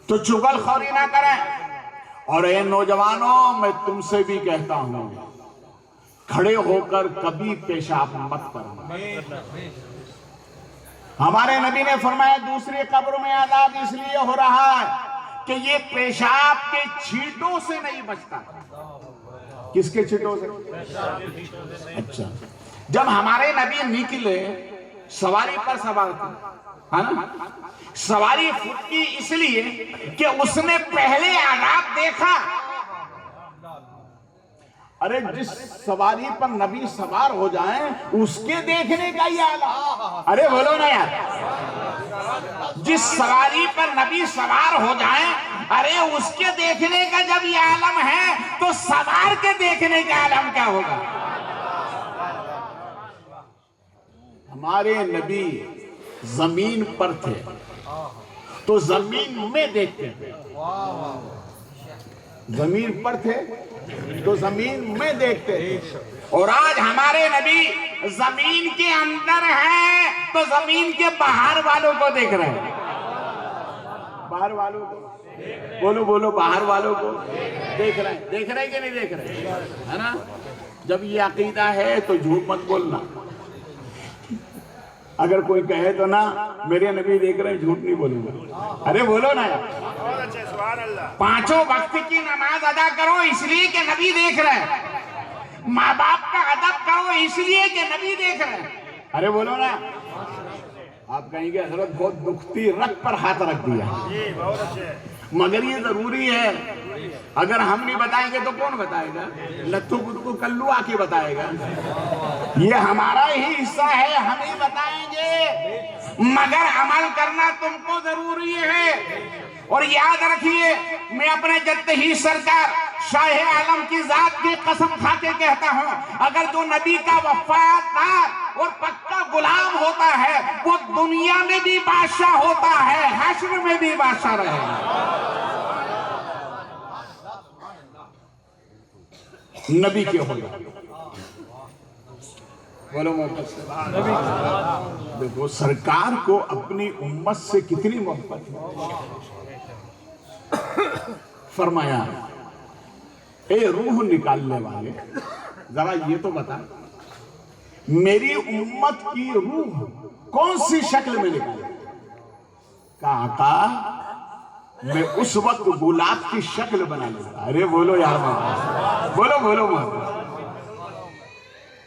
تو چغل خوری نہ کریں۔ اور اے نوجوانوں میں تم سے بھی کہتا ہوں کھڑے ہو کر کبھی پیشاب مت کرنا۔ ہمارے نبی نے فرمایا دوسری قبر میں عذاب اس لیے ہو رہا ہے کہ یہ پیشاب کے چھینٹوں سے نہیں بچتا۔ کس کے چھینٹوں سے؟ اچھا، جب ہمارے نبی نکلے سواری پر سوار تھے، سواری پھٹکی اس لیے کہ اس نے پہلے عذاب دیکھا۔ ارے جس سواری پر نبی سوار ہو جائیں اس کے دیکھنے کا یہ عالم، ارے بولو نا یار، جس سواری پر نبی سوار ہو جائیں ارے اس کے دیکھنے کا جب یہ عالم ہے تو سوار کے دیکھنے کا عالم کیا ہوگا؟ ہمارے نبی زمین پر تھے تو زمین میں دیکھتے تھے، زمین پر تھے تو زمین میں دیکھتے تھے، اور آج ہمارے نبی زمین کے اندر ہیں تو زمین کے باہر والوں کو دیکھ رہے ہیں، باہر والوں کو، بولو بولو، باہر والوں کو دیکھ رہے ہیں، دیکھ رہے کہ نہیں دیکھ رہے، ہے نا؟ جب یہ عقیدہ ہے تو جھوٹ مت بولنا، اگر کوئی کہے تو نا میرے نبی دیکھ رہے ہیں، جھوٹ نہیں بولوں گا، ارے بولو نا، پانچوں وقت کی نماز ادا کرو اس لیے کہ نبی دیکھ رہے ہیں، ماں باپ کا ادب کرو اس لیے کہ نبی دیکھ رہے ہیں، ارے بولو نا۔ آپ کہیں گے حضرت بہت دکھتی رگ پر ہاتھ رکھ دیا، مگر یہ ضروری ہے، اگر ہم نہیں بتائیں گے تو کون بتائے گا؟ لتھو پتھو کلو آ کے بتائے گا، یہ ہمارا ہی حصہ ہے، ہم ہی بتائیں گے، مگر عمل کرنا تم کو ضروری ہے۔ اور یاد رکھیے، میں اپنے جد ہی سرکار شاہ عالم کی ذات کی قسم کھا کے کہتا ہوں، اگر جو نبی کا وفادار اور پکا غلام ہوتا ہے وہ دنیا میں بھی بادشاہ ہوتا ہے، حشر میں بھی بادشاہ رہے گا۔ نبی کے ہو جائے، بولو محبت، دیکھو سرکار کو اپنی امت سے کتنی محبت ہے، فرمایا اے روح نکالنے والے ذرا یہ تو بتا میری امت کی روح کون سی شکل میں نکالے؟ کہا آقا میں اس وقت گلاب کی شکل بنا لوں گا، ارے بولو یار محمد، بولو بولو محمد،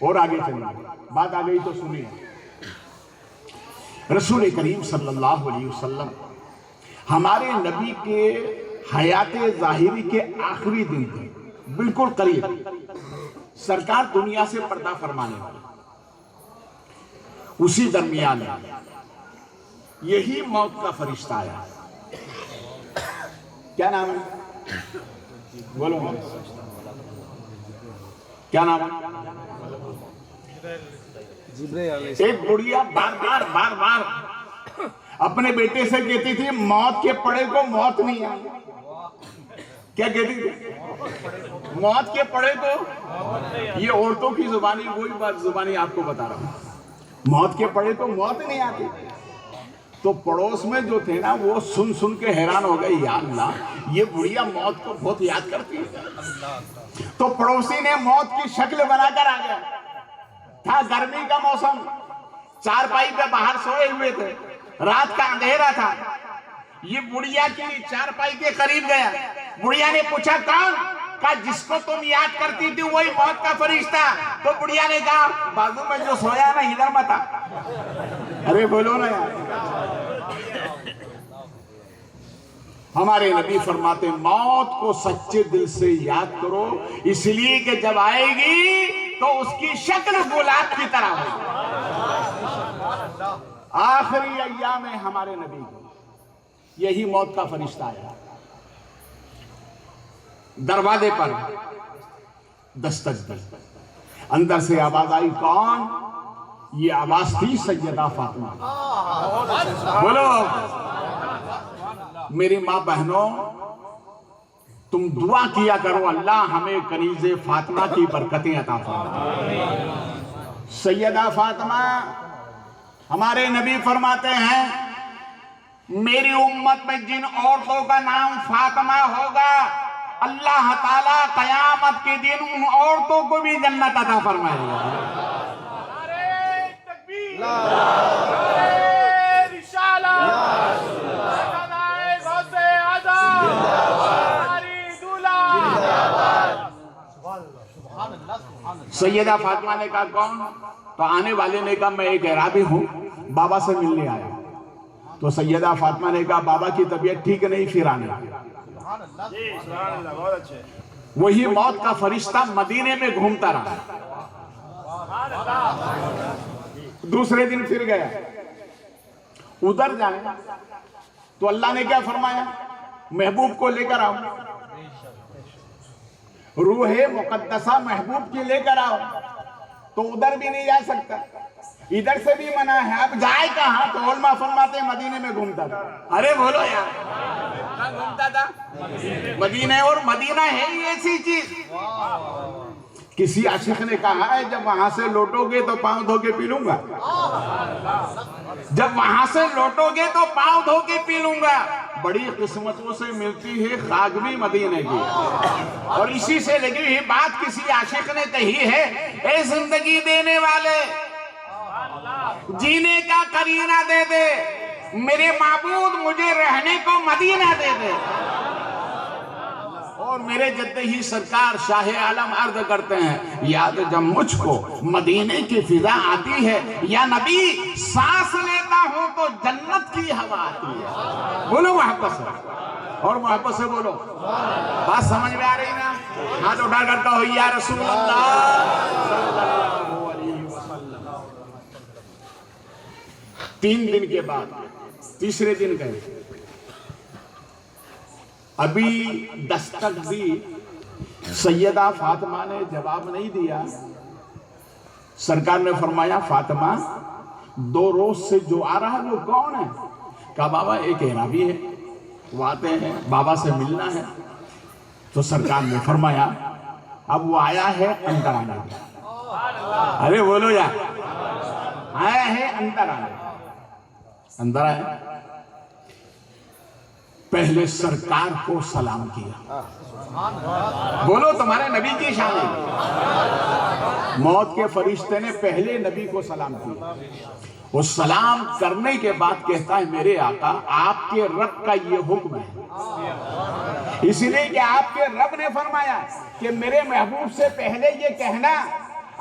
اور آگے چلیے، بات آ گئی تو سنیے، رسول کریم صلی اللہ علیہ وسلم ہمارے نبی کے حیات ظاہری کے آخری دن تھے، بالکل قریب، سرکار دنیا سے پردہ فرمانے والے، اسی درمیان یہی موت کا فرشتہ آیا، کیا نام ہے؟ بولو کیا نام ہے؟ ایک بڑھیا بار بار اپنے بیٹے سے کہتی تھی موت کے پڑے کو موت نہیں آئی، کیا کہتی تھی؟ موت کے پڑے کو، یہ عورتوں کی زبانی، وہی بات زبانی آپ کو بتا رہا ہوں، موت کے پڑے کو موت نہیں آتی، تو پڑوس میں جو تھے نا وہ سن کے حیران ہو گئے، یا اللہ یہ بڑھیا موت کو بہت یاد کرتی ہے، تو پڑوسی نے موت کی شکل بنا کر آ گیا، تھا گرمی کا موسم، چارپائی پہ باہر سوئے ہوئے تھے، رات کا اندھیرا تھا، یہ بڑھیا کی چارپائی کے قریب گیا، بڑھیا نے پوچھا کون؟ کہا جس کو تم یاد کرتی تھی وہی موت کا فرشتہ، تو بڑھیا نے کہا بازو میں جو سویا نا ادھر مت آ، ارے بولو نا یار۔ ہمارے نبی فرماتے موت کو سچے دل سے یاد کرو، اس لیے کہ جب آئے گی تو اس کی شکل گلاب کی طرح ہوگی۔ آخری ایام ہمارے نبی کو یہی موت کا فرشتہ آیا، دروازے پر دستک دی، اندر سے آواز آئی، کون؟ یہ آواز تھی سیدہ فاطمہ، بولو میری ماں بہنوں تم دعا کیا کرو اللہ ہمیں کنیز فاطمہ کی برکتیں عطا فرمائے۔ سیدہ فاطمہ، ہمارے نبی فرماتے ہیں میری امت میں جن عورتوں کا نام فاطمہ ہوگا اللہ تعالیٰ قیامت کے دن ان عورتوں کو بھی جنت عطا فرمائے گا۔ نعرہ تکبیر، نعرہ رسالت، سردائے غوث اعظم، ہماری دولہ۔ سیدہ فاطمہ نے کہا کون؟ تو آنے والے نے کہا میں ایک عرابی ہوں، بابا سے ملنے آیا، تو سیدہ فاطمہ نے کہا بابا کی طبیعت ٹھیک نہیں پھر آنے، وہی موت کا فرشتہ مدینے میں گھومتا رہا، دوسرے دن پھر گیا، ادھر جائیں تو اللہ نے کیا فرمایا؟ محبوب کو لے کر آؤ، روح مقدسہ محبوب کی لے کر آؤ، تو ادھر بھی نہیں جا سکتا، ادھر سے بھی منع ہے. اب جائے کہاں؟ تو علماء فرماتے ہیں مدینے میں گھومتا تھا. ارے بولو یار، کہاں گھومتا تھا؟ مدینے. اور مدینہ ہے ہی ایسی چیز. کسی عاشق نے کہا ہے جب وہاں سے لوٹو گے تو پاؤں دھو کے پی لوں گا. جب وہاں سے لوٹو گے تو پاؤں دھو کے پی لوں گا. بڑی قسمتوں سے ملتی ہے خاک بھی مدینے کی. اور اسی سے لگی ہوئی بات کسی عاشق نے کہی ہے، اے زندگی دینے والے، جینے کا قرینہ دے دے، میرے معبود مجھے رہنے کو مدینہ دے دے. اور میرے جد ہی سرکار شاہ عالم عرض کرتے ہیں، یاد جب مجھ کو مدینے کی فضا آتی ہے، یا نبی سانس لیتا ہوں تو جنت کی ہوا آتی ہے. بولو محبت سے، اور محبت سے بولو. بات سمجھ میں آ رہی نا؟ ہاتھ اٹھا کرتا ہو یا رسول اللہ صلی اللہ علیہ وسلم. 3 دن کے بعد تیسرے دن گئے. ابھی دستک دی، سیدہ فاطمہ نے جواب نہیں دیا. سرکار نے فرمایا، فاطمہ 2 روز سے جو آ رہا ہے وہ کون ہے؟ کہا بابا ایک اعرابی ہے، وہ آتے ہیں، بابا سے ملنا ہے. تو سرکار نے فرمایا اب وہ آیا ہے اندر آنے. ارے بولو یار، آیا ہے اندر آنے. اندر آیا، پہلے سرکار کو سلام کیا. بولو تمہارے نبی کی شان ہے. موت کے فرشتے نے پہلے نبی کو سلام کیا. وہ سلام کرنے کے بعد کہتا ہے، میرے آقا آپ کے رب کا یہ حکم ہے، اس لیے کہ آپ کے رب نے فرمایا کہ میرے محبوب سے پہلے یہ کہنا،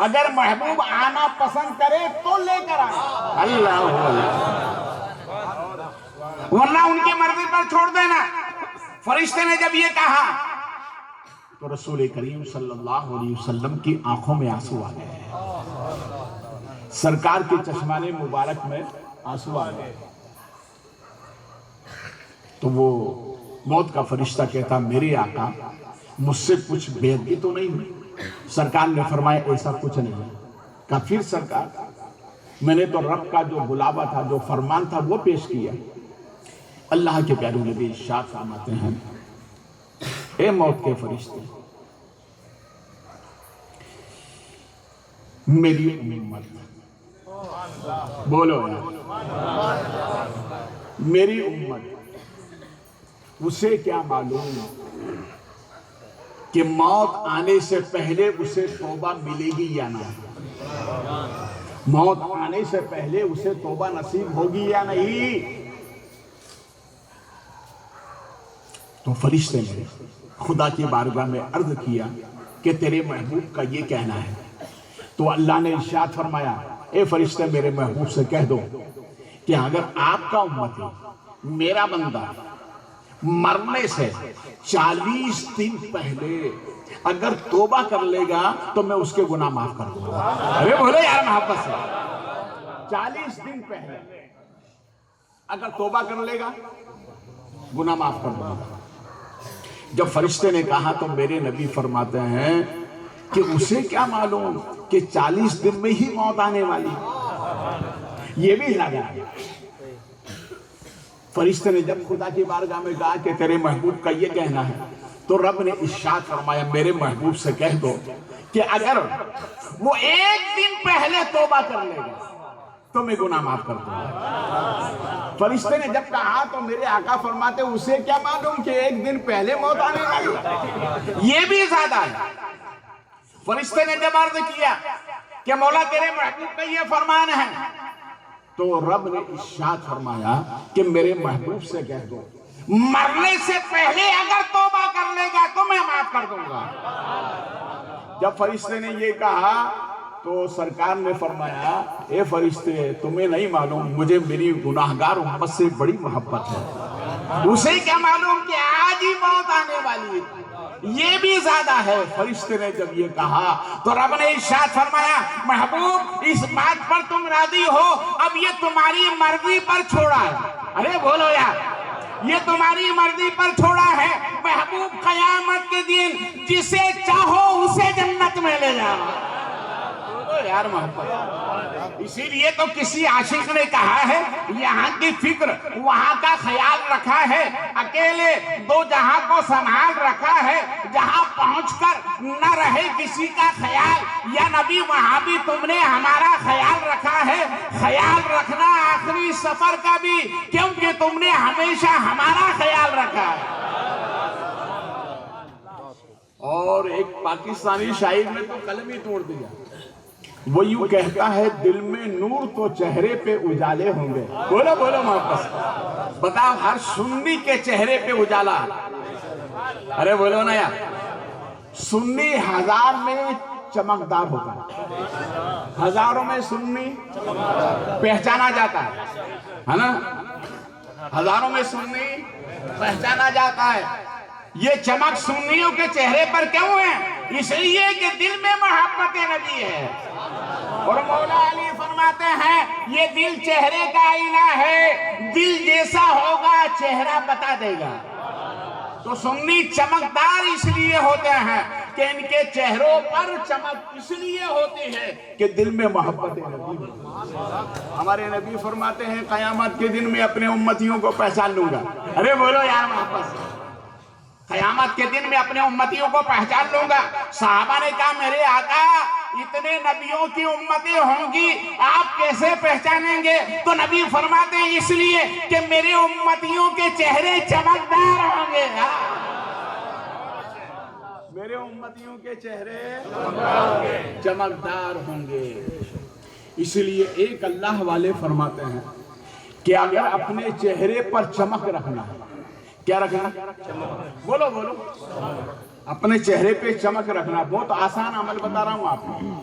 اگر محبوب آنا پسند کرے تو لے کر آنا. اللہ ورنہ ان کی مرضی پر چھوڑ دینا. فرشتے نے جب یہ کہا تو رسول کریم صلی اللہ علیہ وسلم کی آنکھوں میں آنسو آ گئے. سرکار کے چشمان مبارک میں آنسو آ گئے. تو وہ موت کا فرشتہ کہتا، میرے آقا مجھ سے کچھ بے ادبی تو نہیں ہوئی؟ سرکار نے فرمایا ایسا کچھ نہیں. کہا پھر سرکار، میں نے تو رب کا جو بلاوا تھا، جو فرمان تھا وہ پیش کیا. اللہ کے پیارے نبی ارشاد فرماتے ہیں، اے موت کے فرشتے، میری امت، بولو یار، میری امت، اسے کیا معلوم کہ موت آنے سے پہلے اسے توبہ ملے گی یا نہ. موت آنے سے پہلے اسے توبہ نصیب ہوگی یا نہیں. تو فرشتے نے خدا کی بارگاہ میں عرض کیا کہ تیرے محبوب کا یہ کہنا ہے. تو اللہ نے ارشاد فرمایا، اے فرشتے میرے محبوب سے کہہ دو کہ اگر آپ کا امتی میرا بندہ مرنے سے 40 دن پہلے اگر توبہ کر لے گا تو میں اس کے گناہ معاف کر دوں گا. ارے بولے یار محبت سے، 40 دن پہلے اگر توبہ کر لے گا گناہ معاف کر دوں گا. جب فرشتے نے کہا تو میرے نبی فرماتے ہیں کہ اسے کیا معلوم کہ 40 دن میں ہی موت آنے والی. یہ بھی زیادہ ہے. فرشتے نے جب خدا کی بارگاہ میں کہا کہ تیرے محبوب کا یہ کہنا ہے تو رب نے ارشاد فرمایا، میرے محبوب سے کہہ دو کہ اگر وہ 1 دن پہلے توبہ کر لے گا تو میں گناہ معاف کر دوں گا. فرشتے نے جب کہا تو میرے آقا فرماتے اسے کیا معلوم کہ 1 دن پہلے موت آنے والی. یہ بھی زیادہ ہے. فرشتے نے جب عرض کیا کہ مولا تیرے محبوب کا یہ فرمان ہے تو رب نے ارشاد فرمایا کہ میرے محبوب سے کہہ دو مرنے سے پہلے اگر توبہ کر لے گا تو میں معاف کر دوں گا. جب فرشتے نے یہ کہا تو سرکار نے فرمایا، اے فرشتے تمہیں نہیں معلوم مجھے میری گناہگار امت سے بڑی محبت ہے. اسے کیا معلوم کہ آج ہی موت آنے والی ہے. یہ بھی زیادہ ہے. فرشتے نے جب یہ کہا تو رب نے ارشاد فرمایا، محبوب اس بات پر تم راضی ہو، اب یہ تمہاری مرضی پر چھوڑا ہے. ارے بولو یار، یہ تمہاری مرضی پر چھوڑا ہے. محبوب قیامت کے دن جسے چاہو اسے جنت میں لے جاؤ. یار محبت. اسی لیے تو کسی عاشق نے کہا ہے یہاں کی فکر وہاں کا خیال رکھا ہے, اکیلے دو جہاں کو سنبھال رکھا ہے, جہاں پہنچ کر نہ رہے کسی کا خیال, یا نبی وہاں بھی تم نے ہمارا خیال رکھا ہے. خیال رکھنا آخری سفر کا بھی, کیونکہ تم نے ہمیشہ ہمارا خیال رکھا ہے. اور ایک پاکستانی شاعر نے تو قلم ہی توڑ دیا, وہ یوں کہتا ہے دل میں نور تو چہرے پہ اجالے ہوں گے. بولو بولو محبت, بتاؤ ہر سنی کے چہرے پہ اجالا. ارے بولو نا یار, سنی ہزار میں چمکدار ہوتا ہے, ہزاروں میں سنی پہچانا جاتا ہے نا, ہزاروں میں سنی پہچانا جاتا ہے. یہ چمک سنیوں کے چہرے پر کیوں ہے؟ اس لیے کہ دل میں محبت نبی ہے. اور مولا علی فرماتے ہیں یہ دل چہرے کا آئینہ ہے, دل جیسا ہوگا چہرہ بتا دے گا. تو سنی چمکدار اس لیے ہوتے ہیں کہ ان کے چہروں پر چمک اس لیے ہوتی ہے کہ دل میں محبت نبی. ہمارے نبی فرماتے ہیں قیامت کے دن میں اپنے امتیوں کو پہچان لوں گا. ارے بولو یار محبت, قیامت کے دن میں اپنے امتیوں کو پہچان لوں گا. صحابہ نے کہا میرے آقا اتنے نبیوں کی امتیں ہوں گی, آپ کیسے پہچانیں گے؟ تو نبی فرماتے ہیں اس لیے کہ میرے امتیوں کے چہرے چمکدار ہوں گے. میرے امتیوں کے چہرے چمکدار ہوں گے. اس لیے ایک اللہ والے فرماتے ہیں کہ اگر اپنے چہرے پر چمک رکھنا ہے, کیا رکھنا؟ بولو بولو, اپنے چہرے پہ چمک رکھنا. بہت آسان عمل بتا رہا ہوں آپ کو.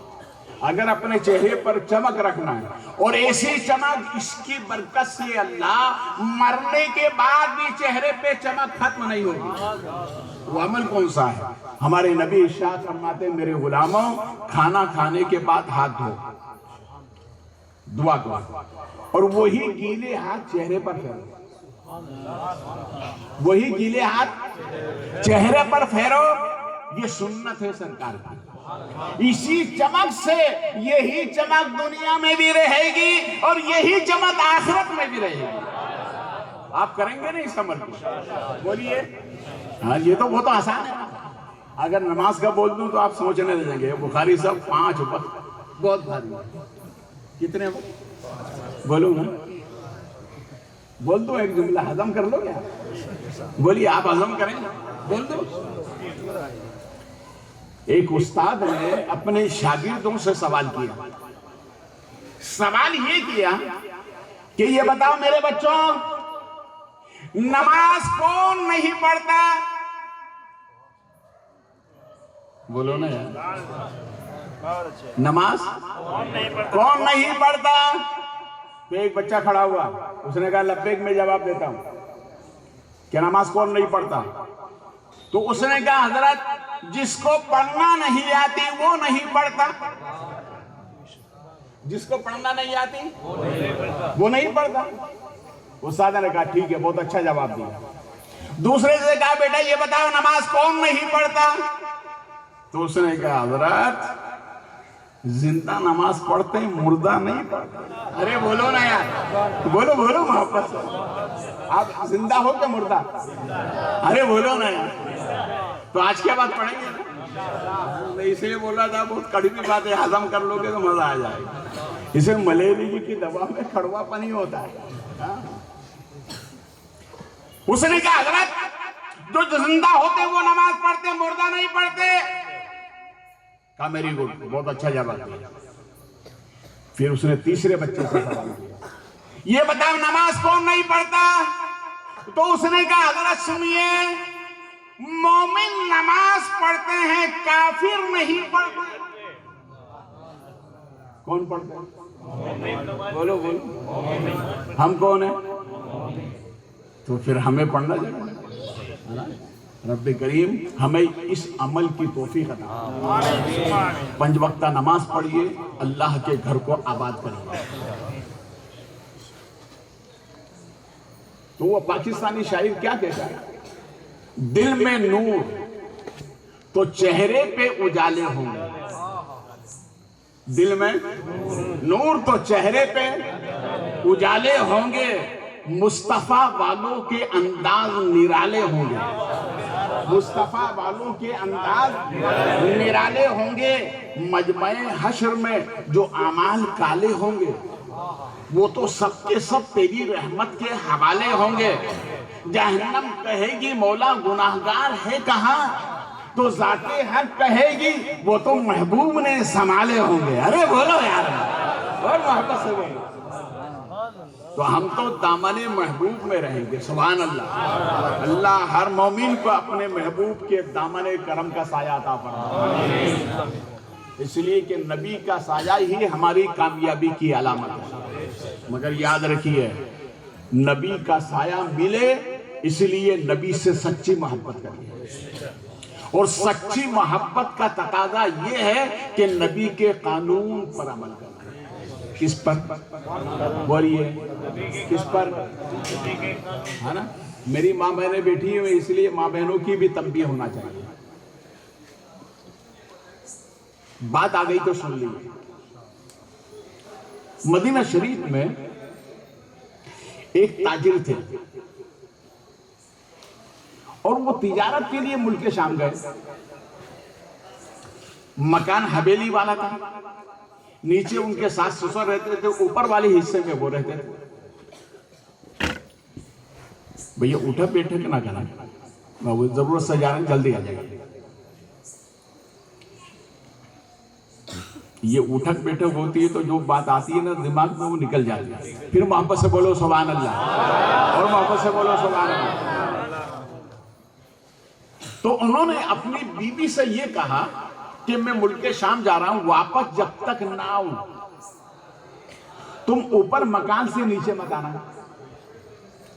اگر اپنے چہرے پر چمک رکھنا ہے اور ایسی چمک اس کی برکت سے اللہ مرنے کے بعد بھی چہرے پہ چمک ختم نہیں ہوگی. وہ عمل کون سا ہے؟ ہمارے نبی ارشاد فرماتے ہیں میرے غلاموں کھانا کھانے کے بعد ہاتھ دھو, دعا کرو, اور وہی گیلے ہاتھ چہرے پر پھیرو. وہی گیلے ہاتھ چہرے پر پھیرو. یہ سنت ہے سرکار کی. اسی چمک سے یہی چمک دنیا میں بھی رہے گی اور یہی چمک آخرت میں بھی رہے گی. آپ کریں گے نہیں اس عمل کو؟ بولیے. ہاں یہ تو بہت آسان ہے. اگر نماز کا بول دوں تو آپ سوچنے لگیں گے بخاری صاحب 5 وقت بہت بھاری. کتنے وقت بولوں گا؟ بول دو ایک جملہ ہضم کر لو. کیا بولیے آپ ہضم کریں گے؟ بول دو. ایک استاد نے اپنے شاگردوں سے سوال کیا. سوال یہ کیا کہ یہ بتاؤ میرے بچوں نماز کون نہیں پڑھتا؟ بولو نا یار, نماز کون نہیں پڑھتا؟ تو ایک بچہ کھڑا ہوا, اس نے کہا لبیک میں جواب دیتا ہوں کہ نماز کون نہیں پڑھتا؟ تو اس نے کہا حضرت جس کو پڑھنا نہیں آتی وہ نہیں پڑھتا. جس کو پڑھنا نہیں آتی وہ نہیں پڑھتا. استاد نے کہا ٹھیک ہے, بہت اچھا جواب دیا. دوسرے سے کہا بیٹا یہ بتاؤ نماز کون نہیں پڑھتا؟ تو اس نے کہا حضرت زندہ نماز پڑھتے ہیں مردہ نہیں پڑھتے. ارے بولو نا یار, بولو بولو محبت سے. آپ زندہ ہو کہ مردہ؟ ارے بولو نا یار. تو آج کیا بات پڑھیں گے نا, اس لیے بول رہا تھا بہت کڑوی بات ہے, ہضم کر لو گے تو مزہ آ جائے گا. اسے ملیریا کی دوا میں کڑوا پانی ہوتا ہے. اس نے کہا حضرت جو زندہ ہوتے وہ نماز پڑھتے مردہ نہیں پڑھتے. کہا میری گڈ, بہت اچھا جواب دیا. پھر اس نے تیسرے بچے سے سوال کیا یہ بتاؤ نماز کون نہیں پڑھتا؟ تو اس نے کہا حضرت سنیے مومن نماز پڑھتے ہیں کافر نہیں پڑھتے. کون پڑھتے ہیں؟ بولو بولو. ہم کون ہیں؟ تو پھر ہمیں پڑھنا چاہیے. رب کریم ہمیں اس عمل کی توفیق عطا. 5 وقتہ نماز پڑھیے, اللہ کے گھر کو آباد کریے. تو وہ پاکستانی شاعر کیا کہتا ہے؟ دل میں نور تو چہرے پہ اجالے ہوں گے. دل میں نور تو چہرے پہ اجالے ہوں گے، مصطفیٰ والوں کے انداز نرالے ہوں گے، مصطفیٰ والوں کے انداز نرالے ہوں گے۔ مجمع حشر میں جو اعمال کالے ہوں گے وہ تو سب کے سب تیری رحمت کے حوالے ہوں گے۔ جہنم کہے گی مولا گناہگار ہے کہاں، تو ذات حق کہے گی وہ تو محبوب نے سنبھالے ہوں گے۔ ارے بولو یار، اور محبت سے بولو۔ تو ہم تو دامن محبوب میں رہیں گے، سبحان اللہ۔ اللہ ہر مومن کو اپنے محبوب کے دامن کرم کا سایہ عطا فرمائے، اس لیے کہ نبی کا سایہ ہی ہماری کامیابی کی علامت ہے۔ مگر یاد رکھیے، نبی کا سایہ ملے اس لیے نبی سے سچی محبت کریے، اور سچی محبت کا تقاضا یہ ہے کہ نبی کے قانون پر عمل کرنا۔ کس پر بولیے، کس پر؟ ہے نا، میری ماں بہنیں بیٹھی ہوئی، اس لیے ماں بہنوں کی بھی تنبیہ ہونا چاہیے۔ بات آ گئی تو سن لیجیے۔ مدینہ شریف میں ایک تاجر تھے، اور وہ تجارت کے لیے ملک شام گئے۔ مکان حویلی والا تھا، نیچے ان کے ساس سسر رہتے تھے، اوپر والے حصے میں وہ رہتے تھے۔ بھئی اٹھا بیٹھک نہ کرنا، ضرورت سے جا رہے ہیں، جلدی آ جائے۔ یہ اٹھک بیٹھک ہوتی ہے تو جو بات آتی ہے نا دماغ میں وہ نکل جاتی ہے۔ پھر محبت سے بولو سبحان اللہ، اور محبت سے بولو سبحان اللہ۔ تو انہوں نے اپنی بیوی سے یہ کہا کہ میں ملک شام جا رہا ہوں، واپس جب تک نہ آؤں تم اوپر مکان سے نیچے مت آنا۔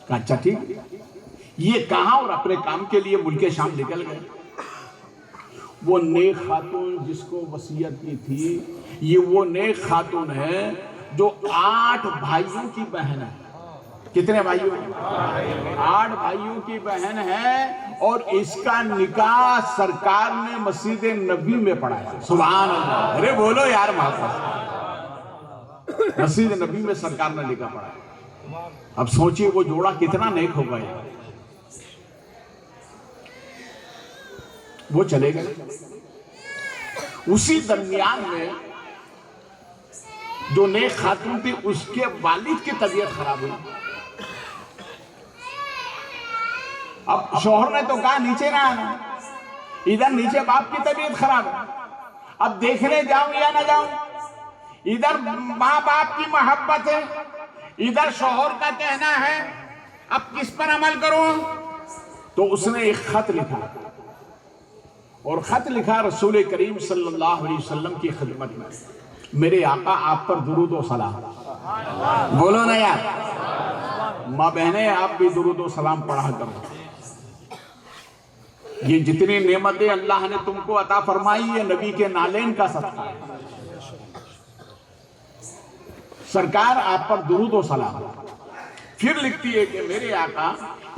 کہا اچھا ٹھیک۔ یہ کہا اور اپنے کام کے لیے ملک شام نکل گئے۔ وہ نیک خاتون جس کو وصیت کی تھی، یہ وہ نیک خاتون ہے جو 8 بھائیوں کی بہن ہے۔ کتنے بھائیوں؟ 8 بھائیوں کی بہن ہے، اور اس کا نکاح سرکار نے مسجد نبی میں پڑھایا، سبحان اللہ۔ ارے بولو یار، محبت، مسجد نبی میں سرکار نے نکاح پڑھایا۔ اب سوچئے وہ جوڑا کتنا نیک ہو گیا۔ وہ چلے گئے۔ اسی درمیان میں جو نیک خاتون تھی اس کے والد کی طبیعت خراب ہوئی۔ اب شوہر نے تو کہا نیچے نہ آنا، ادھر نیچے باپ کی طبیعت خراب ہے، اب دیکھنے جاؤں یا نہ جاؤں؟ ادھر ماں باپ کی محبت ہے، ادھر شوہر کا کہنا ہے، اب کس پر عمل کروں؟ تو اس نے ایک خط لکھا، اور خط لکھا رسول کریم صلی اللہ علیہ وسلم کی خدمت میں، میرے آقا آپ پر درود و سلام۔ بولو نا یار، ماں بہنیں آپ بھی درود و سلام پڑھا کرو۔ یہ جتنی نعمتیں اللہ نے تم کو عطا فرمائی ہے نبی کے نالین کا صدقہ ہے۔ سرکار آپ پر درود و سلام۔ پھر لکھتی ہے کہ میرے آقا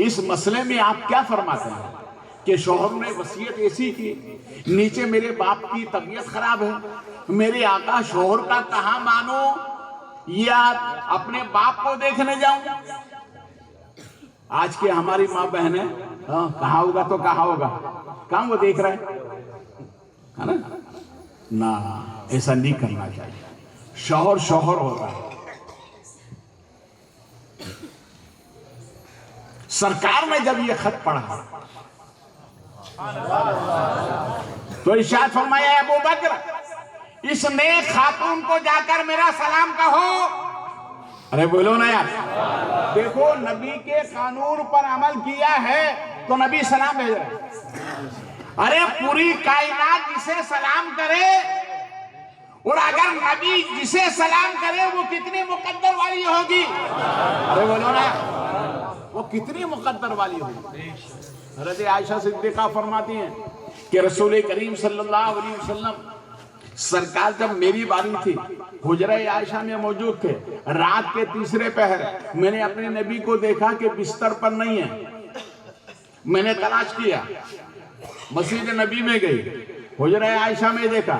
اس مسئلے میں آپ کیا فرماتے ہیں کہ شوہر نے وصیت ایسی کی، نیچے میرے باپ کی طبیعت خراب ہے، میرے آقا شوہر کا کہاں مانو یا اپنے باپ کو دیکھنے جاؤں؟ آج کے ہماری ماں بہنیں کہاں ہوگا تو کہاں ہوگا، کہاں وہ دیکھ رہے ہیں نا، ایسا نہیں کرنا چاہیے۔ شوہر شوہر ہوتا ہے۔ سرکار نے جب یہ خط پڑھا تو ارشاد فرمایا ابو بکر اس نیک خاتون کو جا کر میرا سلام کہو۔ ارے بولو نا یار، دیکھو نبی کے قانون پر عمل کیا ہے تو نبی سلام بھیج رہے۔ ارے پوری کائنات جسے سلام کرے، اور اگر نبی جسے سلام کرے وہ کتنی مقدر والی ہوگی۔ ارے بولو نا، وہ کتنی مقدر والی ہوگی۔ حضرت عائشہ صدیقہ فرماتی ہیں کہ رسول کریم صلی اللہ علیہ وسلم سرکار جب میری باری تھی حجرہ عائشہ میں موجود تھے، رات کے تیسرے پہر میں نے اپنے نبی کو دیکھا کہ بستر پر نہیں ہے، میں نے تلاش کیا، مسجد نبی میں گئی، حجرہ عائشہ میں دیکھا،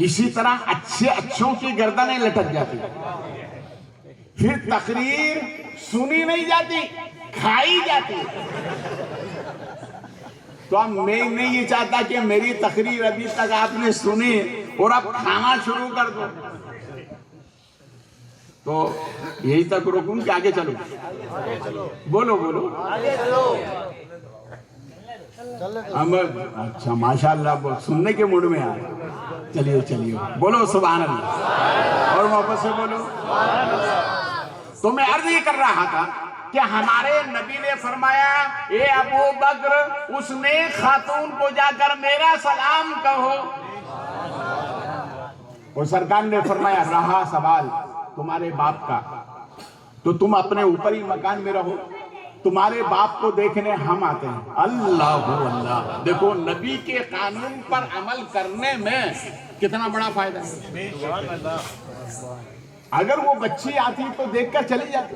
اسی طرح اچھوں کی گردنیں لٹک جاتی، پھر تقریر سنی نہیں جاتی، کھائی جاتی۔ تو اب میں نہیں یہ چاہتا کہ میری تقریر ابھی تک آپ نے سنی اور اب کھانا شروع کر دو، تو یہی تک رکوں کہ آگے چلو؟ بولو بولو۔ اچھا ماشاءاللہ سننے کے موڈ میں آئے، چلیے بولو سبحان اللہ، اور واپس سے بولو۔ تو میں عرض یہ کر رہا تھا کہ ہمارے نبی نے فرمایا اے ابو بکر اس نیک خاتون کو جا کر میرا سلام کہو، اور سرکار نے فرمایا رہا سوال تمہارے باپ کا تو تم اپنے اوپری مکان میں رہو، تمہارے باپ کو دیکھنے ہم آتے ہیں۔ اللہ، دیکھو نبی کے قانون پر عمل کرنے میں کتنا بڑا فائدہ ہے۔ اگر وہ بچی آتی تو دیکھ کر چلی جاتی،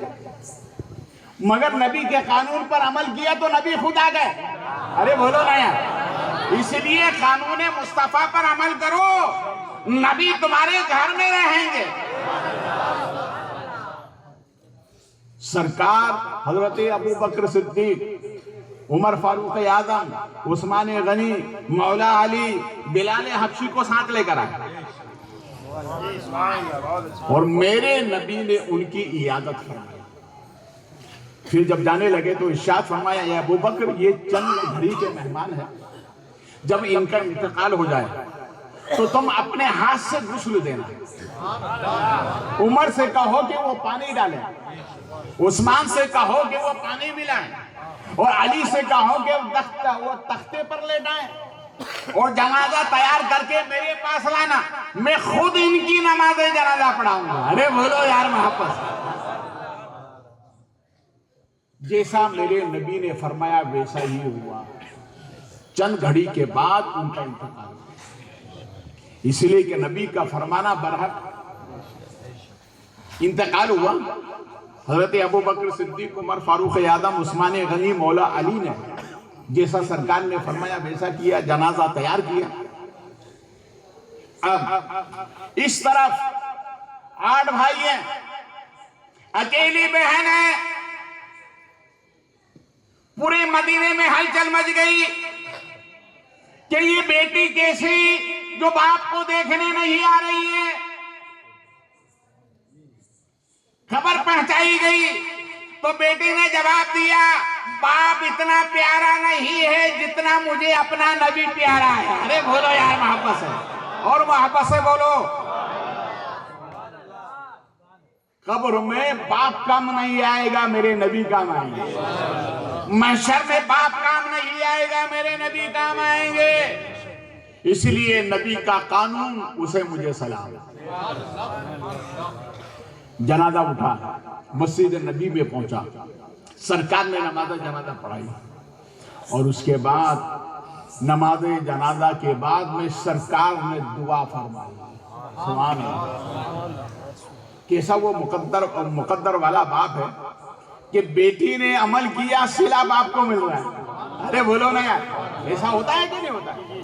مگر نبی کے قانون پر عمل کیا تو نبی خود آ گئے۔ ارے بولو نا یار، اس لیے قانون مصطفیٰ پر عمل کرو، نبی تمہارے گھر میں رہیں گے۔ سرکار حضرت ابو بکر صدیق، عمر فاروق اعظم، عثمان غنی، مولا علی، بلال حبشی کو ساتھ لے کر آئے، اور میرے نبی نے ان کی عیادت فرمائی۔ پھر جب جانے لگے تو ارشاد فرمایا اے ابو بکر یہ چند گھڑی کے مہمان ہیں، جب ان کا انتقال ہو جائے تو تم اپنے ہاتھ سے غسل دینا، عمر سے کہو کہ وہ پانی ڈالیں، عثمان سے کہو کہ وہ پانی ملائیں، اور علی سے کہو کہ وہ تختے پر لیٹائیں، اور جنازہ تیار کر کے میرے پاس لانا، میں خود ان کی نماز جنازہ پڑھاؤں گا۔ ارے بولو یار محبت۔ جیسا میرے نبی نے فرمایا ویسا ہی ہوا، چند گھڑی کے بعد ان کا انتقال ہوا، اس لیے کہ نبی کا فرمانا برحق انتقال ہوا۔ حضرت ابو بکر صدیق، عمر فاروق اعظم، عثمان غنی، مولا علی نے جیسا سرکار نے فرمایا ویسا کیا، جنازہ تیار کیا۔ اب اس طرف 8 بھائی ہیں، اکیلی بہن ہے، پورے مدینے میں ہلچل مچ گئی کہ یہ بیٹی کیسی جو باپ کو دیکھنے نہیں آ رہی ہے۔ خبر پہنچائی گئی تو بیٹی نے جواب دیا باپ اتنا پیارا نہیں ہے جتنا مجھے اپنا نبی پیارا ہے۔ ارے بولو یار محبت سے، اور محبت سے بولو۔ قبر میں باپ کام نہیں آئے گا، میرے نبی کام آئیں گے۔ محشر میں باپ کام نہیں آئے گا، میرے نبی کام آئیں گے۔ اس لیے نبی کا قانون، اسے مجھے سلام۔ جنازہ اٹھا، مسجد نبی میں پہنچا، سرکار نے نماز جنازہ پڑھائی، اور اس کے بعد نماز جنازہ کے بعد میں سرکار نے دعا فرمائی۔ سبحان اللہ، کیسا وہ مقدر والا باپ ہے کہ بیٹی نے عمل کیا، صلہ باپ کو مل رہا ہے۔ ارے بولو نا یار، ایسا ہوتا ہے کہ نہیں ہوتا ہے؟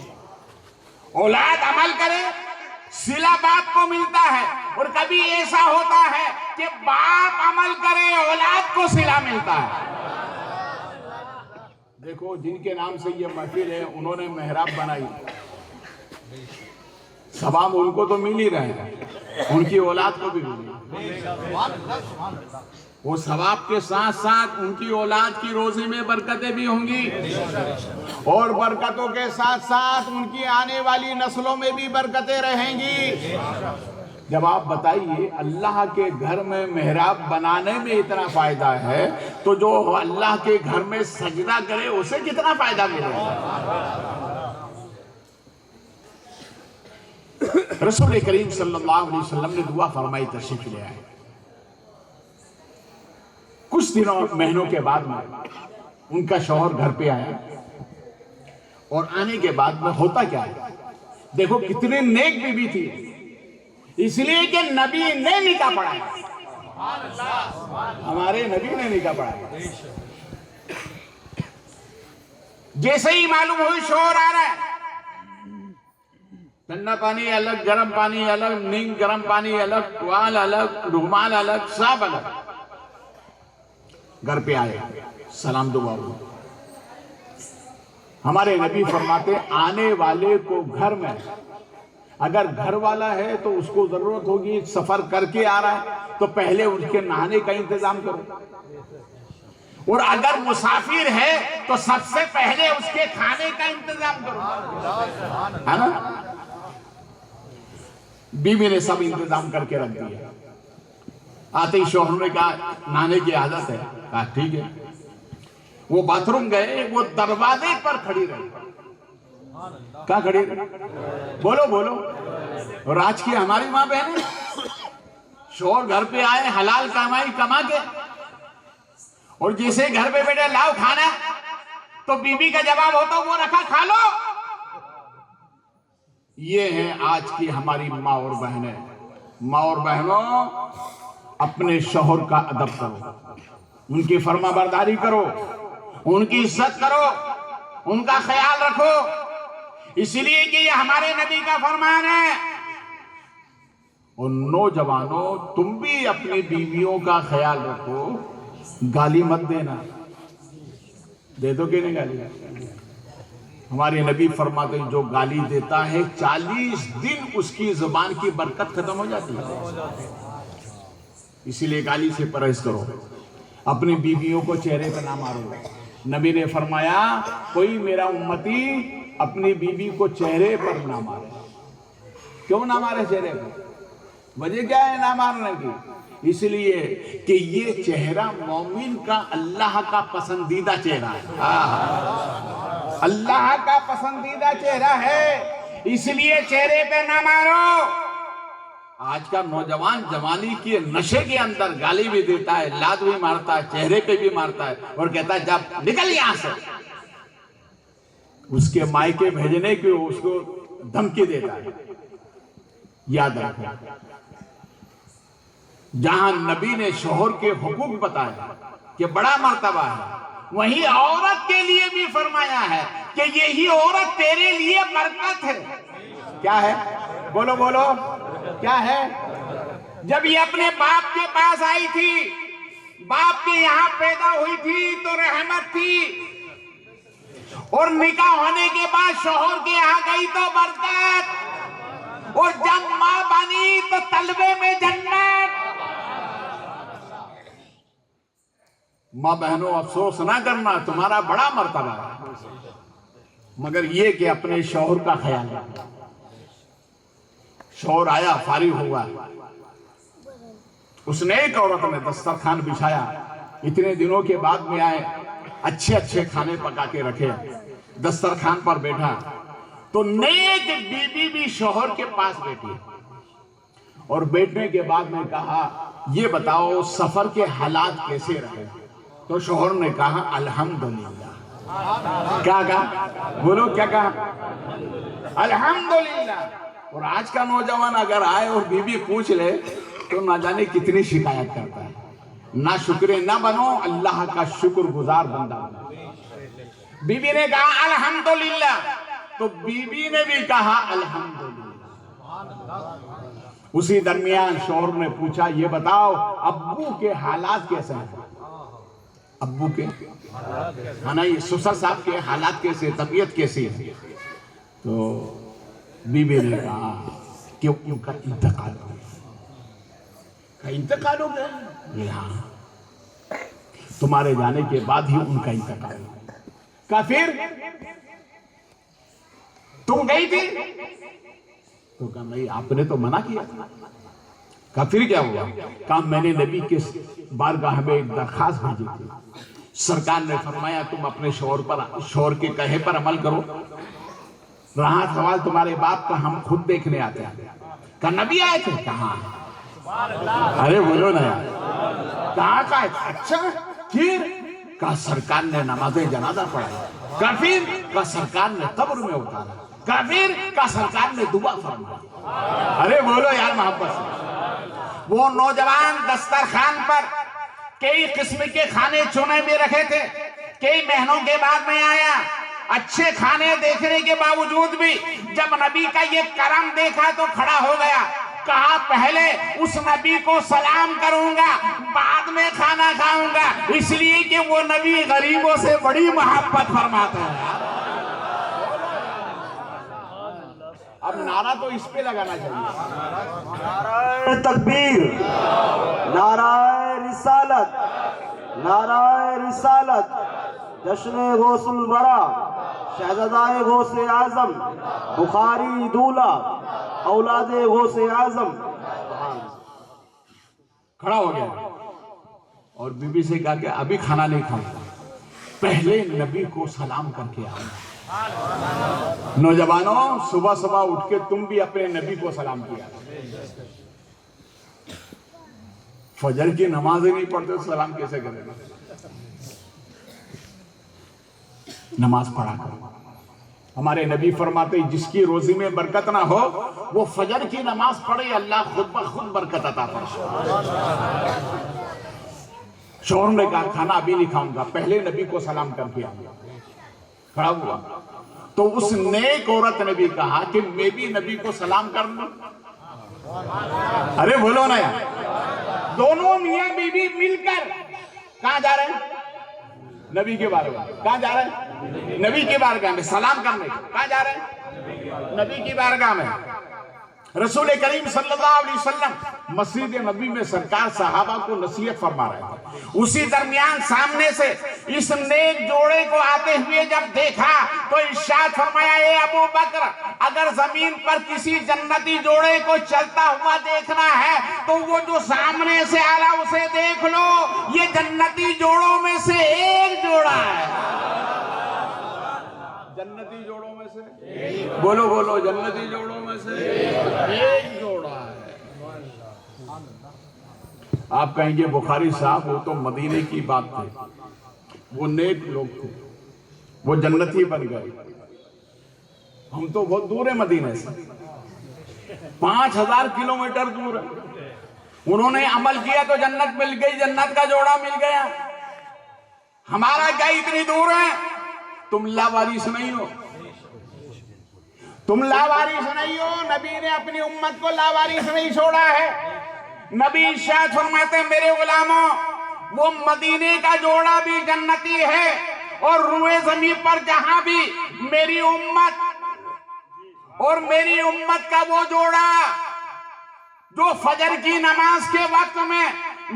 اولاد عمل کرے، صلہ باپ کو ملتا ہے، اور کبھی ایسا ہوتا ہے کہ باپ عمل کرے، اولاد کو صلہ ملتا ہے۔ دیکھو جن کے نام سے یہ محفل ہے، انہوں نے محراب بنائی، ثواب ان کو تو مل ہی رہے ہیں، ان کی اولاد کو بھی ملی۔ وہ ثواب کے ساتھ ساتھ ان کی اولاد کی روزی میں برکتیں بھی ہوں گی، اور برکتوں کے ساتھ ساتھ ان کی آنے والی نسلوں میں بھی برکتیں رہیں گی۔ جب آپ بتائیے اللہ کے گھر میں محراب بنانے میں اتنا فائدہ ہے تو جو اللہ کے گھر میں سجدہ کرے اسے کتنا فائدہ ملے گا۔ رسول کریم صلی اللہ علیہ وسلم نے دعا فرمائی، تشریف لے آئے۔ کچھ دنوں مہینوں کے بعد میں ان کا شوہر گھر پہ آیا، اور آنے کے بعد میں ہوتا کیا ہے، دیکھو کتنے نیک بیوی تھی، اس لیے کہ نبی نے نکاح پڑھایا، ہمارے نبی نے نکاح پڑھایا۔ جیسے ہی معلوم ہوئی شوہر آ رہا ہے، ٹھنڈا پانی الگ، گرم پانی الگ، نیم گرم پانی الگ، ٹوال الگ، رومال الگ، سب الگ. گھر پہ آئے، سلام دعا ہو. ہمارے نبی فرماتے آنے والے کو گھر میں اگر گھر والا ہے تو اس کو ضرورت ہوگی، سفر کر کے آ رہا ہے تو پہلے اس کے نہانے کا انتظام کرو، اور اگر مسافر ہے تو سب سے پہلے اس کے کھانے کا انتظام کرو، ہے نا. بیوی نے سب انتظام کر کے رکھ دیا. آتے ہی شوہر نے کہا نہانے کی عادت ہے، کہا ٹھیک ہے. وہ باتھ روم گئے، وہ دروازے پر کھڑی رہی. کہاں کھڑی رہی؟ بولو بولو. اور آج کی ہماری ماں بہنیں، شوہر گھر پہ آئے حلال کمائی کما کے، اور جیسے گھر پہ بیٹھے لاؤ کھانا، تو بیوی کا جواب ہوتا وہ رکھا کھا لو. یہ ہیں آج کی ہماری ماں اور بہنیں. ماں اور بہنوں، اپنے شوہر کا ادب کرو، ان کی فرما برداری کرو، ان کی عزت کرو، ان کا خیال رکھو، اس لیے کہ یہ ہمارے نبی کا فرمان ہے. اور نوجوانوں، تم بھی اپنی بیویوں کا خیال رکھو، گالی مت دینا. دے دو کہ نہیں گالی؟ ہمارے نبی فرماتے ہیں جو گالی دیتا ہے 40 دن اس کی زبان کی برکت ختم ہو جاتی ہے. اسی لیے گالی سے پرہیز کرو. اپنی بیویوں کو چہرے پہ نہ مارو. نبی نے فرمایا کوئی میرا امتی اپنی بیوی کو چہرے پر نہ مارے. کیوں نہ مارے چہرے پر؟ وجہ کیا ہے نہ مارنے کی؟ اس لیے کہ یہ چہرہ مومن کا اللہ کا پسندیدہ چہرہ ہے. اللہ کا پسندیدہ چہرہ ہے، اس لیے چہرے پہ نہ مارو. آج کا نوجوان جوانی کے نشے کے اندر گالی بھی دیتا ہے، لات بھی مارتا ہے، چہرے پہ بھی مارتا ہے، اور کہتا ہے جب نکل یہاں سے. اس کے مائکے بھیجنے کی اس کو دھمکی دیتا ہے. یاد رکھو، جہاں نبی نے شوہر کے حقوق بتایا کہ بڑا مرتبہ ہے، وہیں عورت کے لیے بھی فرمایا ہے کہ یہی عورت تیرے لیے برکت ہے. کیا ہے؟ بولو بولو، کیا ہے؟ جب یہ اپنے باپ کے پاس آئی تھی، باپ کے یہاں پیدا ہوئی تھی تو رحمت تھی، اور نکاح ہونے کے بعد شوہر کے یہاں گئی تو برکت، اور جب ماں بنی تو طلبے میں جنت. ماں بہنوں افسوس نہ کرنا، تمہارا بڑا مرتبہ ہے، مگر یہ کہ اپنے شوہر کا خیال رکھنا. شوہر آیا، فارغ ہوا، اس نے ایک عورت نے دسترخوان بچھایا، اتنے دنوں کے بعد میں آئے، اچھے اچھے کھانے پکا کے رکھے، دسترخوان پر بیٹھا تو نیک بیوی بھی شوہر کے پاس بیٹھی، اور بیٹھنے کے بعد میں کہا یہ بتاؤ سفر کے حالات کیسے رہے؟ تو شوہر نے کہا الحمدللہ. کیا کہا؟ بولو کیا کہا؟ الحمدللہ. اور آج کا نوجوان اگر آئے اور بیوی پوچھ لے تو نہ جانے کتنی شکایت کرتا ہے. نہ شکر نہ بنو، اللہ کا شکر گزار بندہ بنو. بیوی نے کہا الحمدللہ، تو بیوی نے بھی کہا الحمدللہ. اسی درمیان شوہر نے پوچھا یہ بتاؤ ابو کے حالات کیسے ہیں؟ ابو کے نا یہ سسر صاحب کے حالات کیسے، طبیعت کیسی ہے؟ تو بیوی نے کہا کہ ان کا انتقال ہو گیا. انتقال ہو گیا؟ ہاں، تمہارے جانے کے بعد ہی ان کا انتقال ہو گیا. کہا پھر تم گئی تھی؟ تو کہا نہیں، آپ نے تو منع کیا. کہا پھر کیا ہوا؟ کہا میں نے نبی کے بارگاہ میں ایک درخواست بھیجی تھی، سرکار نے فرمایا تم اپنے شوہر کے کہے پر عمل کرو، رہا سوال تمہارے باپ کا ہم خود دیکھنے آتے ہیں. کہا نبی آئے تھے؟ کہاں؟ ارے بولو نا یار. کہاں کا؟ اچھا پھر؟ کہا سرکار نے نماز جنازہ پڑھائی. کہا پھر؟ کہا سرکار نے قبر میں اتارا. کہا پھر؟ کہا سرکار نے دعا فرمائی. ارے بولو یار محبت سے. وہ نوجوان دسترخوان پر کئی قسم کے کھانے چونے میں رکھے تھے، کئی مہینوں کے بعد میں آیا، اچھے کھانے دیکھنے کے باوجود بھی جب نبی کا یہ کرم دیکھا تو کھڑا ہو گیا، کہا پہلے اس نبی کو سلام کروں گا، بعد میں کھانا کھاؤں گا، اس لیے کہ وہ نبی غریبوں سے بڑی محبت فرماتا ہے۔ اب نعرہ تو اس پہ لگانا چاہیے، نعرہ تکبیر، نعرہ رسالت، نعرہ رسالت، جشن غوث الورا، شہزادہ غوث اعظم، بخاری دولہ، اولاد غوث اعظم۔ کھڑا ہو گیا اور بی بی سے کہا کہ ابھی کھانا نہیں کھاؤں، پہلے نبی کو سلام کر کے آؤں۔ نوجوانوں، صبح صبح اٹھ کے تم بھی اپنے نبی کو سلام کیا۔ فجر کی نماز ہی نہیں پڑھتے سلام کیسے کرے گا؟ نماز پڑھا کرو۔ ہمارے نبی فرماتے جس کی روزی میں برکت نہ ہو وہ فجر کی نماز پڑھے، اللہ خود بخود برکت عطا فرمائے۔ شوہر نے کہا کھانا ابھی نہیں کھاؤں گا، پہلے نبی کو سلام کر کے آؤں گا۔ کھڑا ہوا تو اس نیک عورت نے بھی کہا کہ میں بھی نبی کو سلام کر لوں۔ ارے بولو نا یار، دونوں میاں بیوی مل کر کہاں جا رہے ہیں؟ نبی کے بارگاہ میں۔ کہاں جا رہے ہیں؟ نبی کی بارگاہ میں سلام کرنے۔ کہاں جا رہے ہیں؟ نبی کی بارگاہ میں۔ رسول کریم صلی اللہ علیہ وسلم مسجد نبی میں سرکار صحابہ کو نصیحت فرما رہے تھے، اسی درمیان سامنے سے اس نیک جوڑے کو آتے ہوئے جب دیکھا تو ارشاد فرمایا، اے ابو بکر، اگر زمین پر کسی جنتی جوڑے کو چلتا ہوا دیکھنا ہے تو وہ جو سامنے سے آ رہا اسے دیکھ لو، یہ جنتی جوڑوں میں سے ایک جوڑا ہے۔ جنتی جوڑوں میں سے، بولو بولو، جنتی جوڑوں میں سے ایک جوڑا ہے۔ آپ کہیں گے بخاری صاحب وہ تو مدینے کی بات تھی، وہ نیک لوگ تھے، وہ جنتی بن گئے، ہم تو بہت دور ہیں مدینے سے، 5000 کلومیٹر دور ہے۔ انہوں نے عمل کیا تو جنت مل گئی، جنت کا جوڑا مل گیا۔ ہمارا کیا اتنی دور ہے؟ تم لاوارث نہیں ہو، تم لاوارث نہیں ہو، نبی نے اپنی امت کو لاوارث نہیں چھوڑا ہے۔ نبی ارشاد فرماتے ہیں میرے غلاموں، وہ مدینے کا جوڑا بھی جنتی ہے، اور روئے زمین پر جہاں بھی میری امت اور میری امت کا وہ جوڑا جو فجر کی نماز کے وقت میں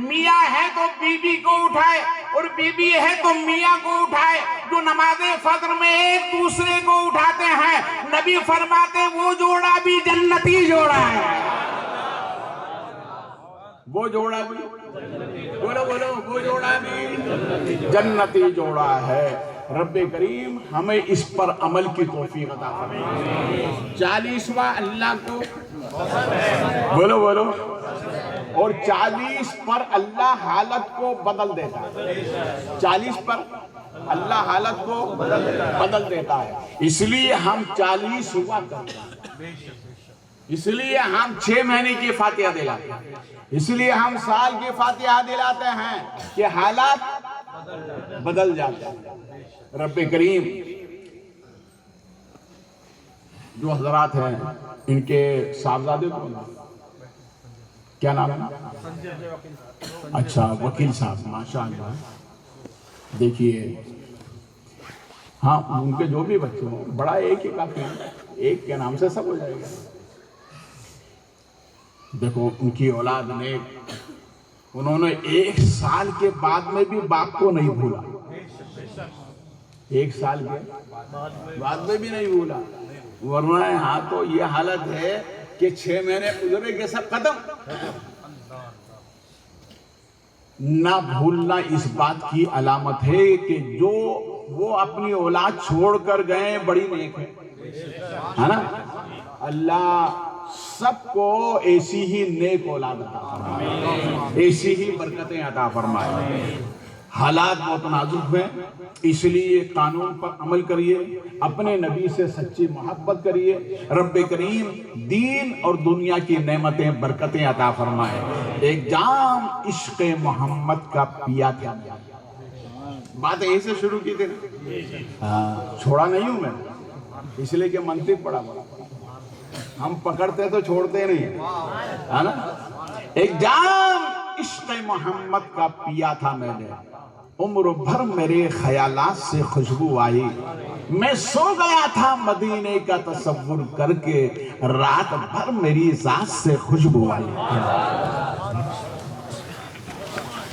میاں ہے تو بی بی کو اٹھائے اور بی بی ہے تو میاں کو اٹھائے، جو نماز فجر میں ایک دوسرے کو اٹھاتے ہیں، نبی فرماتے وہ جوڑا بھی جنتی جوڑا ہے۔ وہ جوڑا بھی، بولو بولو، وہ جوڑا بھی جنتی جوڑا ہے۔ رب کریم ہمیں اس پر عمل کی توفیق عطا فرمائے۔ 40واں اللہ کو، بولو بولو، اور 40 پر اللہ حالت کو بدل دیتا ہے۔ 40 پر اللہ حالت کو بدل دیتا ہے، اس لیے ہم 40 ہوا کرتے ہیں، اس لیے ہم 6 مہینے کی فاتحہ دلاتے ہیں، اس لیے ہم سال کی فاتحہ دلاتے ہیں کہ حالات بدل جاتے ہیں۔ رب کریم جو حضرات ہیں ان کے صاحبزادے کو کیا نام ہے؟ اچھا، وکیل صاحب، ماشاءاللہ۔ دیکھیے ہاں، ان کے جو بھی بچے ہوں، بڑا ایک ہی کافی ہے، ایک کے نام سے سب ہو جائے گا۔ دیکھو ان کی اولاد نے، انہوں نے 1 سال کے بعد میں بھی باپ کو نہیں بھولا، 1 سال کے بعد میں بھی نہیں بھولا، ورنہ ہاں تو یہ حالت ہے کہ 6 مہینے گزرے کے سب ختم۔ نہ بھولنا اس بات کی علامت ہے کہ جو وہ اپنی اولاد چھوڑ کر گئے بڑی نیک ہے نا۔ اللہ سب کو ایسی ہی نیک اولاد عطا فرمائے، ایسی ہی برکتیں عطا فرمائے۔ حالات بہت نازک ہیں، اس لیے قانون پر عمل کریے، اپنے نبی سے سچی محبت کریے، رب کریم دین اور دنیا کی نعمتیں برکتیں عطا فرمائے۔ ایک جام عشق محمد کا پیا تھا، بات ایسے شروع کی تھی نا، چھوڑا نہیں ہوں میں، اس لیے کہ منطق پڑا ہم پکڑتے تو چھوڑتے نہیں ہے نا۔ ایک جام عشق محمد کا پیا تھا میں نے، عمر بھر میرے خیالات سے خوشبو آئی، میں سو گیا تھا مدینے کا تصور کر کے، رات بھر میری ذات سے خوشبو آئی۔